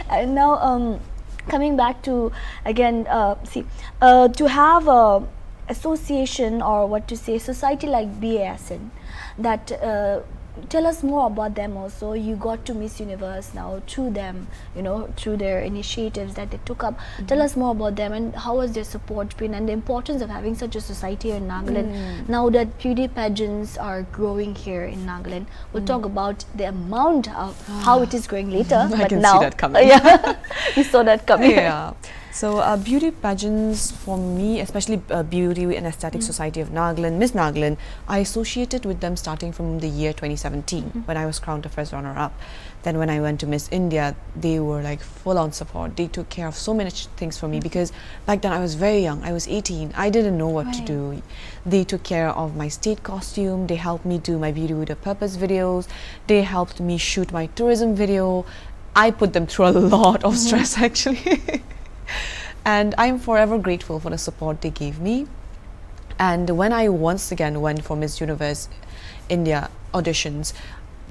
And now coming back to again, to have a association or what to say society like BASN that tell us more about them also. You got to Miss Universe now through them, you know, through their initiatives that they took up. Tell us more about them and how has their support been and the importance of having such a society in Nagaland. Now that beauty pageants are growing here in Nagaland, we'll talk about the amount of how it is growing later. I but can now, see that coming. Yeah, you saw that coming. Yeah. So beauty pageants for me, especially Beauty and Aesthetic Society of Nagaland, Miss Nagaland, I associated with them starting from the year 2017 when I was crowned the first runner-up. Then when I went to Miss India, they were like full-on support. They took care of so many things for me because back then I was very young. I was 18. I didn't know what to do. They took care of my state costume. They helped me do my Beauty with a Purpose videos. They helped me shoot my tourism video. I put them through a lot of stress actually. And I'm forever grateful for the support they gave me. And when I once again went for Miss Universe India auditions,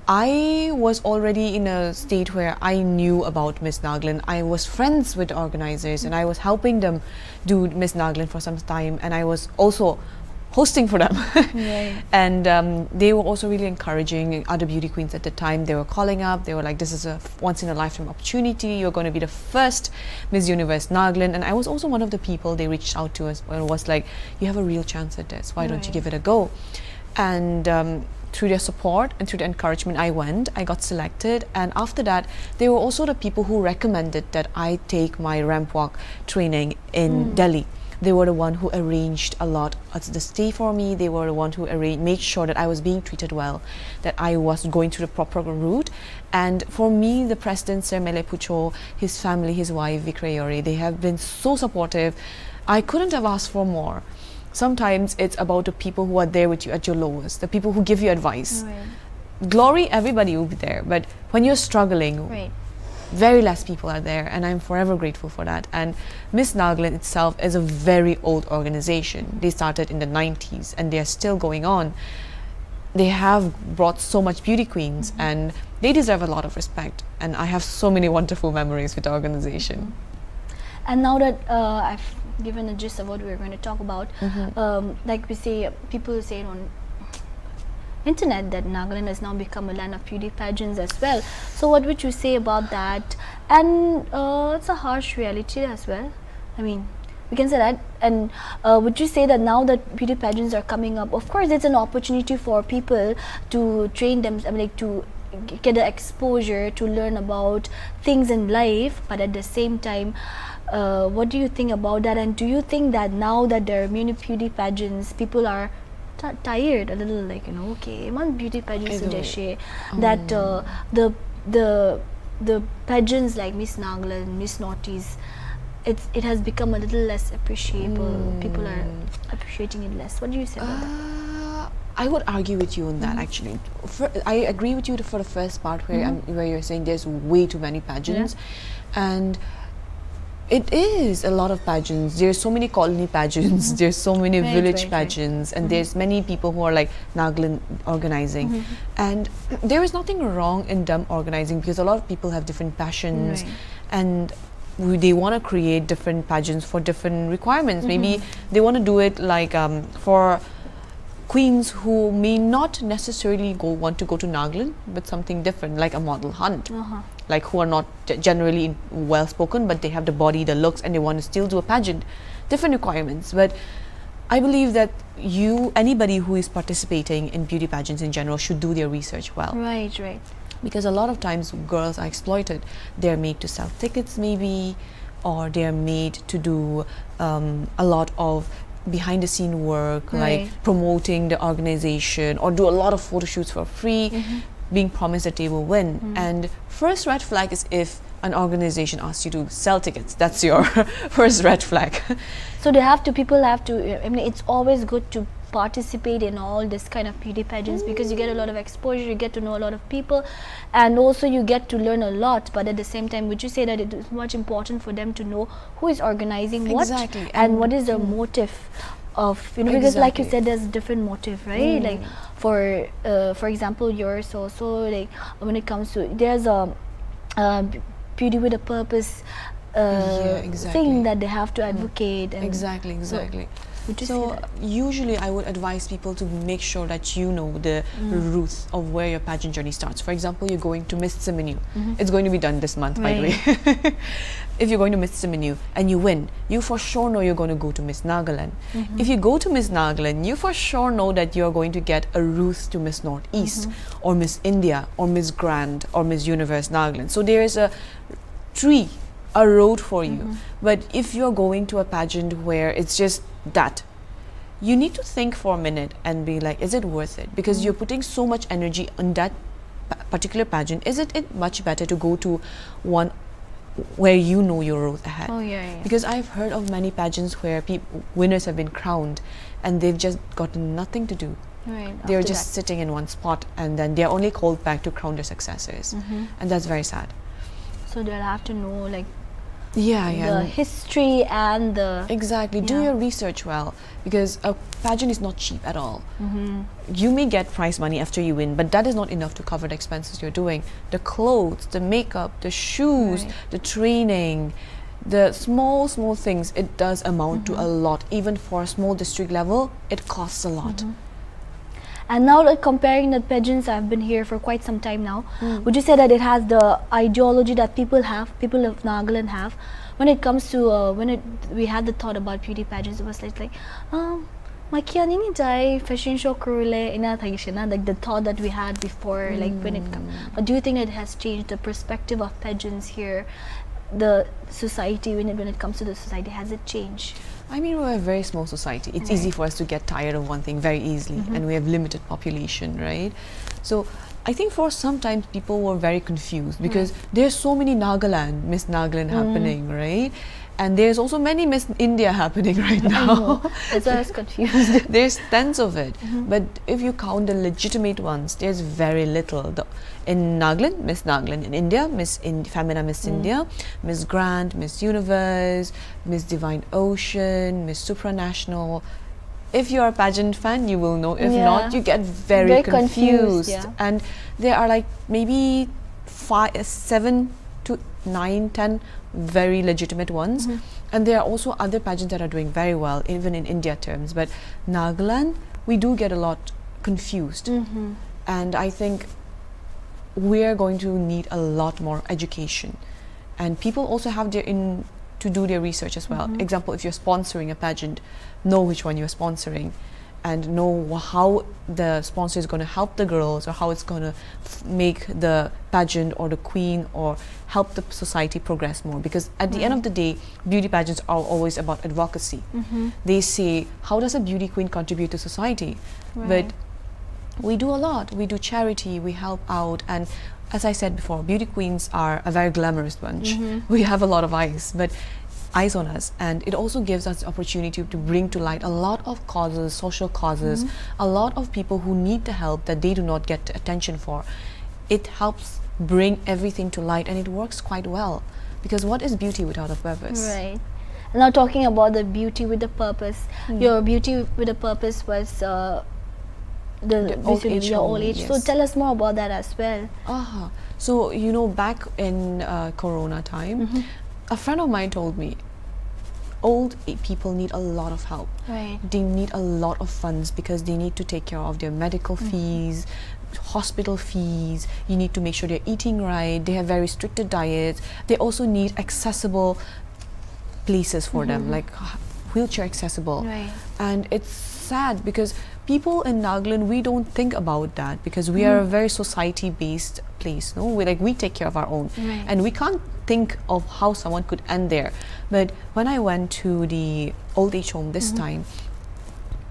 I was already in a state where I knew about Miss Nagaland. I was friends with the organizers and I was helping them do Miss Nagaland for some time, and I was also hosting for them. And they were also really encouraging other beauty queens at the time. They were calling up, they were like, this is a once in a lifetime opportunity, you're going to be the first Miss Universe Nagaland. And I was also one of the people they reached out to us and was like, you have a real chance at this, why don't you give it a go? And through their support and through the encouragement, I went, I got selected, and after that they were also the people who recommended that I take my ramp walk training in Delhi. They were the one who arranged a lot of the stay for me. They were the one who made sure that I was being treated well, that I was going through the proper route. And for me, the president, Sir Mele Pucho, his family, his wife, Vikrayori, they have been so supportive. I couldn't have asked for more. Sometimes it's about the people who are there with you at your lowest, the people who give you advice. Glory, everybody will be there, but when you're struggling, very less people are there, and I'm forever grateful for that. And Miss Nagaland itself is a very old organization. They started in the 90s and they're still going on. They have brought so much beauty queens and they deserve a lot of respect, and I have so many wonderful memories with the organization. And now that I've given a gist of what we're going to talk about, like we say, people say on internet that Nagaland has now become a land of beauty pageants as well. So what would you say about that? And it's a harsh reality as well. I mean, we can say that. And would you say that now that beauty pageants are coming up, of course it's an opportunity for people to train them, I mean, like to get the exposure to learn about things in life, but at the same time, what do you think about that? And do you think that now that there are many beauty pageants, people are tired a little, like, you know, okay, one beauty pageant that the pageants like Miss Nagaland, Miss Naughties, it has become a little less appreciable. People are appreciating it less. What do you say about that? I would argue with you on that actually. I agree with you for the first part where you're saying there's way too many pageants, and it is a lot of pageants. There's so many colony pageants, there's so many village pageants, and there's many people who are like Nagaland organizing. And there is nothing wrong in them organizing, because a lot of people have different passions and they want to create different pageants for different requirements. Maybe they want to do it like for queens who may not necessarily want to go to Nagaland, but something different, like a model hunt. Like who are not generally well spoken, but they have the body, the looks, and they want to still do a pageant. Different requirements. But I believe that anybody who is participating in beauty pageants in general should do their research well. Because a lot of times girls are exploited. They're made to sell tickets maybe, or they're made to do a lot of behind the scene work, like promoting the organization, or do a lot of photo shoots for free, being promised that they will win. And first red flag is if an organization asks you to sell tickets. That's your first red flag. So people have to, I mean, it's always good to participate in all this kind of beauty pageants, because you get a lot of exposure, you get to know a lot of people, and also you get to learn a lot. But at the same time, would you say that it is much important for them to know who is organizing what, and what is the motive of, you know, because like you said, there's different motive, right? Like for example, yours also, like when it comes to, there's a beauty with a purpose thing that they have to advocate. And so usually I would advise people to make sure that you know the route of where your pageant journey starts. For example, you're going to Miss Simenu. It's going to be done this month, by the way. If you're going to Miss Simenu and you win, you for sure know you're going to go to Miss Nagaland. If you go to Miss Nagaland, you for sure know that you're going to get a route to Miss Northeast, or Miss India, or Miss Grand, or Miss Universe Nagaland. So there is a tree a road for you. But if you're going to a pageant where it's just that, you need to think for a minute and be like, is it worth it? Because you're putting so much energy on that particular pageant. Is it much better to go to one where you know your road ahead? Oh, yeah. Because I've heard of many pageants where winners have been crowned and they've just gotten nothing to do. Right. They're just sitting in one spot and then they're only called back to crown their successors. And that's very sad. So they'll have to know like the history and the... Exactly. Do your research well, because a pageant is not cheap at all. You may get prize money after you win, but that is not enough to cover the expenses you're doing. The clothes, the makeup, the shoes, the training, the small things, it does amount to a lot. Even for a small district level, it costs a lot. And now, like, comparing the pageants, I've been here for quite some time now. Would you say that it has the ideology that people of Nagaland have, when it comes to we had the thought about beauty pageants? It was like fashion show like the thought that we had before, like when it comes. But do you think it has changed the perspective of pageants here? The society, when it comes to the society, has it changed? I mean, we're a very small society. It's easy for us to get tired of one thing very easily, and we have limited population, right? So I think for sometimes people were very confused because there's so many Miss Nagaland happening, right? And there's also many Miss India happening right now. That's why I was confused. There's tons of it. But if you count the legitimate ones, there's very little. In Nagaland, Miss Nagaland. In India, Femina Miss India, Miss Grand, Miss Universe, Miss Divine Ocean, Miss Supranational. If you're a pageant fan, you will know. If not, you get very confused. And there are like maybe 7 to 9, 10 very legitimate ones, and there are also other pageants that are doing very well, even in India terms. But Nagaland, we do get a lot confused, and I think we're going to need a lot more education, and people also have to do their research as well. Example, if you're sponsoring a pageant, know which one you're sponsoring, and know how the sponsor is going to help the girls, or how it's going to make the pageant or the queen or help the society progress more. Because at the end of the day, beauty pageants are always about advocacy. They say, how does a beauty queen contribute to society? But we do a lot. We do charity, we help out, and as I said before, beauty queens are a very glamorous bunch. We have a lot of eyes on us, and it also gives us the opportunity to bring to light a lot of causes, social causes, a lot of people who need the help that they do not get attention for. It helps bring everything to light, and it works quite well, because what is beauty without a purpose? Right. Now, talking about the beauty with a purpose, your beauty with a purpose was the old age. So tell us more about that as well. So you know, back in Corona time, a friend of mine told me, old people need a lot of help. They need a lot of funds because they need to take care of their medical fees, hospital fees. You need to make sure they're eating right. They have very restricted diets. They also need accessible places for them, like wheelchair accessible. And it's sad because people in Nagaland, we don't think about that, because we are a very society-based place. No, we take care of our own, and we can't think of how someone could end there. But when I went to the old age home this time,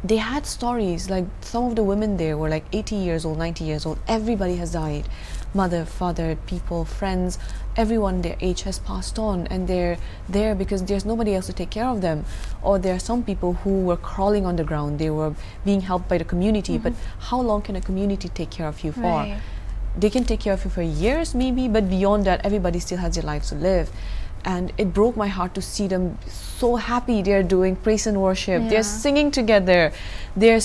they had stories like some of the women there were like 80 years old, 90 years old. Everybody has died. Mother, father, people, friends, everyone their age has passed on, and they're there because there's nobody else to take care of them. Or there are some people who were crawling on the ground. They were being helped by the community, but how long can a community take care of you for? They can take care of you for years maybe, but beyond that, everybody still has their lives to live. And it broke my heart to see them so happy. They're doing praise and worship. They're singing together. They're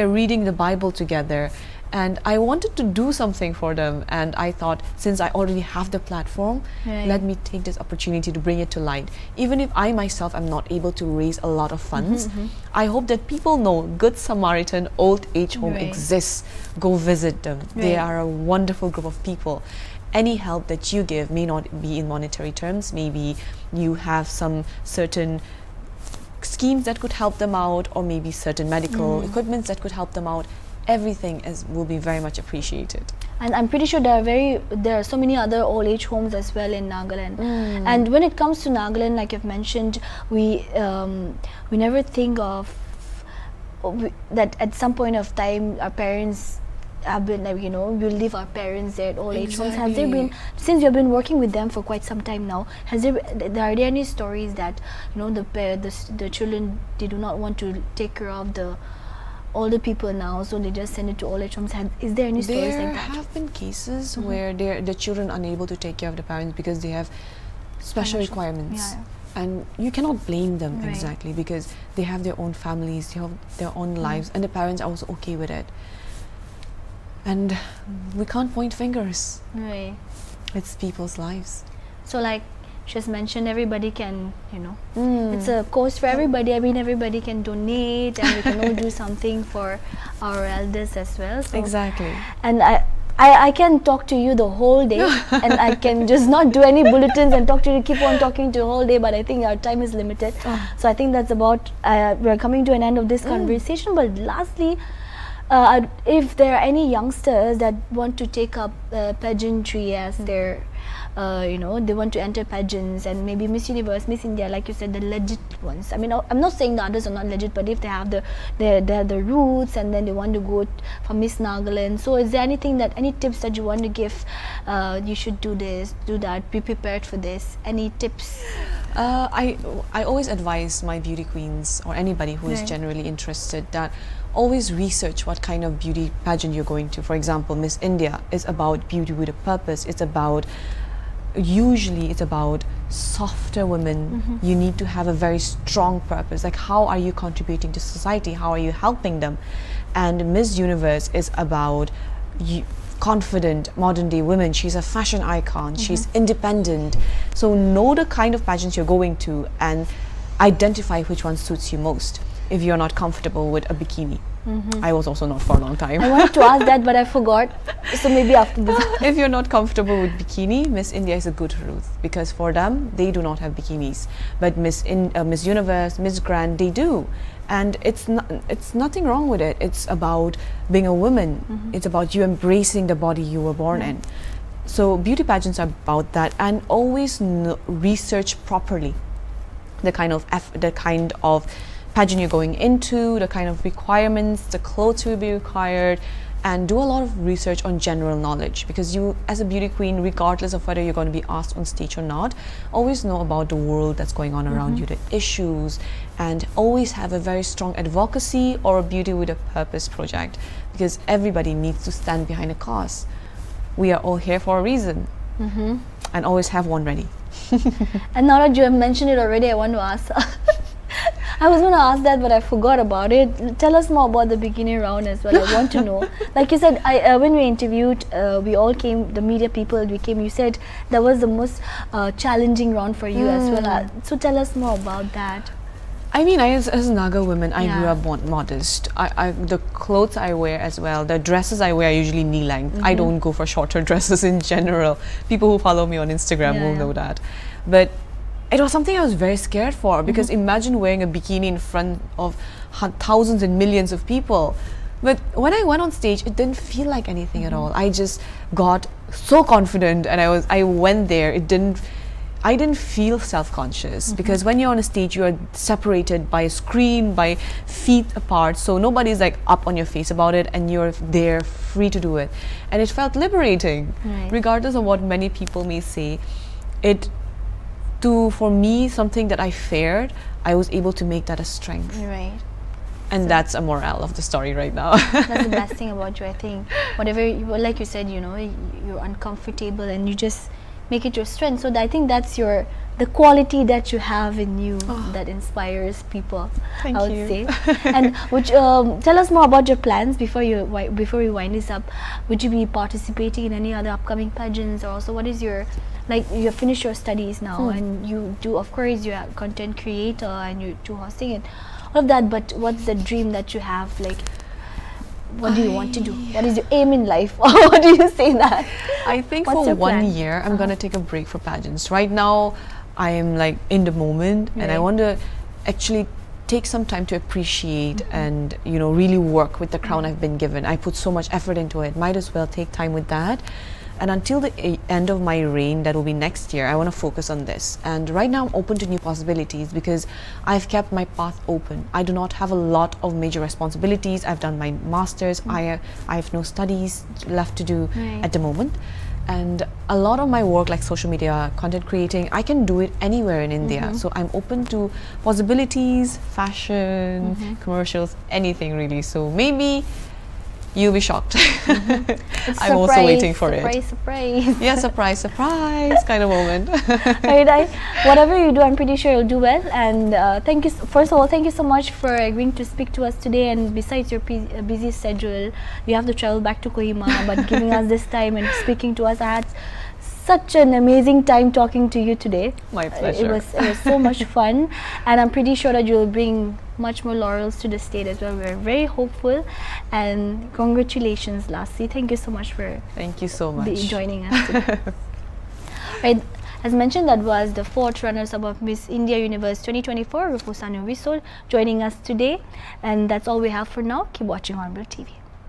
reading the Bible together. And I wanted to do something for them, and I thought, since I already have the platform, let me take this opportunity to bring it to light. Even if I myself am not able to raise a lot of funds, I hope that people know Good Samaritan Old Age Home exists. Go visit them. They are a wonderful group of people. Any help that you give may not be in monetary terms. Maybe you have some certain schemes that could help them out, or maybe certain medical equipments that could help them out. Everything will be very much appreciated. And I'm pretty sure there are so many other old age homes as well in Nagaland. And when it comes to Nagaland, like you've mentioned, we never think of that at some point of time our parents have been, like, you know, we'll leave our parents there at old age homes. Has there been, since you've been working with them for quite some time now, are there any stories that, you know, the children, they do not want to take care of the older people now, so they just send it to old age homes? Is there any stories like that? There have been cases where the children are unable to take care of the parents because they have special requirements. And you cannot blame them exactly, because they have their own families, they have their own lives, and the parents are also okay with it. And we can't point fingers. It's people's lives. So like just mentioned, everybody can, you know, it's a cause for everybody. I mean, everybody can donate, and we can all do something for our elders as well. So Exactly. And I can talk to you the whole day, and I can just not do any bulletins and talk to you, keep on talking to you the whole day, but I think our time is limited. So I think that's about, we're coming to an end of this conversation. But lastly, if there are any youngsters that want to take up pageantry as their, you know, they want to enter pageants, and maybe Miss Universe, Miss India, like you said, the legit ones. I mean, I'm not saying the others are not legit, but if they have the roots, and then they want to go for Miss Nagaland. So is there anything that, any tips that you want to give? You should do this, do that, be prepared for this. Any tips? I always advise my beauty queens, or anybody who is generally interested, that always research what kind of beauty pageant you're going to. For example, Miss India is about beauty with a purpose. It's about, usually it's about softer women. You need to have a very strong purpose. Like, how are you contributing to society? How are you helping them? And Miss Universe is about confident modern day women. She's a fashion icon. She's independent. So know the kind of pageants you're going to and identify which one suits you most. If you're not comfortable with a bikini. I was also not for a long time. I wanted to ask that, but I forgot. So maybe after this. If you're not comfortable with bikini, Miss India is a good route, because for them, they do not have bikinis. But Miss Universe, Miss Grand, they do. And it's nothing wrong with it. It's about being a woman. It's about you embracing the body you were born in. So beauty pageants are about that, and always research properly the kind of pageant you're going into, the kind of requirements, the clothes will be required, and do a lot of research on general knowledge, because you, as a beauty queen, regardless of whether you're going to be asked on stage or not, always know about the world that's going on around you, the issues, and always have a very strong advocacy or a beauty with a purpose project, because everybody needs to stand behind a cause. We are all here for a reason, and always have one ready. And now that you have mentioned it already, I want to ask. I was going to ask that, but I forgot about it. Tell us more about the beginning round as well. I want to know. Like you said, when we interviewed, we all came, the media people, we came, you said that was the most challenging round for you as well. So tell us more about that. I mean, as Naga women, I grew up modest. The clothes I wear as well, the dresses I wear are usually knee length. I don't go for shorter dresses in general. People who follow me on Instagram will know that. But it was something I was very scared for, because imagine wearing a bikini in front of thousands and millions of people. But when I went on stage, it didn't feel like anything at all. I just got so confident, and I went there. I didn't feel self-conscious, because when you're on a stage, you are separated by a screen, by feet apart, so nobody's like up on your face about it, and you're there free to do it. And it felt liberating, regardless of what many people may say. For me, something that I feared, I was able to make that a strength. And so that's a morale of the story right now. That's the best thing about you, I think. Whatever, like you said, you know, you're uncomfortable and you just make it your strength. So I think that's the quality that you have in you that inspires people. Thank I would you. say. And tell us more about your plans before we wind this up. Would you be participating in any other upcoming pageants, or also what is your, like, you have finished your studies now, and you do, of course, you're a content creator and you do hosting and all of that, but what's the dream that you have? Like, what do you want to do? What is your aim in life? What do you say that? I think for 1 year, I'm going to take a break for pageants. Right now, I am like in the moment, and I want to actually take some time to appreciate and, you know, really work with the crown I've been given. I put so much effort into it. Might as well take time with that. And until the end of my reign, that will be next year, I want to focus on this. And right now I'm open to new possibilities because I've kept my path open. I do not have a lot of major responsibilities. I've done my master's. I have no studies left to do at the moment. And a lot of my work, like social media, content creating, I can do it anywhere in India. So I'm open to possibilities, fashion, commercials, anything really. So maybe you'll be shocked. I'm also waiting for it. Surprise. Yeah, surprise kind of moment. Right, whatever you do, I'm pretty sure you'll do well. And thank you. First of all, thank you so much for agreeing to speak to us today. And besides your busy schedule, you have to travel back to Kohima, but giving us this time and speaking to us, I had such an amazing time talking to you today. My pleasure. It was so much fun, and I'm pretty sure that you'll bring much more laurels to the state as well. We're very hopeful, and congratulations, Lassie. Thank you so much for joining us today. Right, as mentioned, that was the 4th runners-up of Miss India Universe 2024, Rufusanu Visol, joining us today. And that's all we have for now. Keep watching Hornbill TV.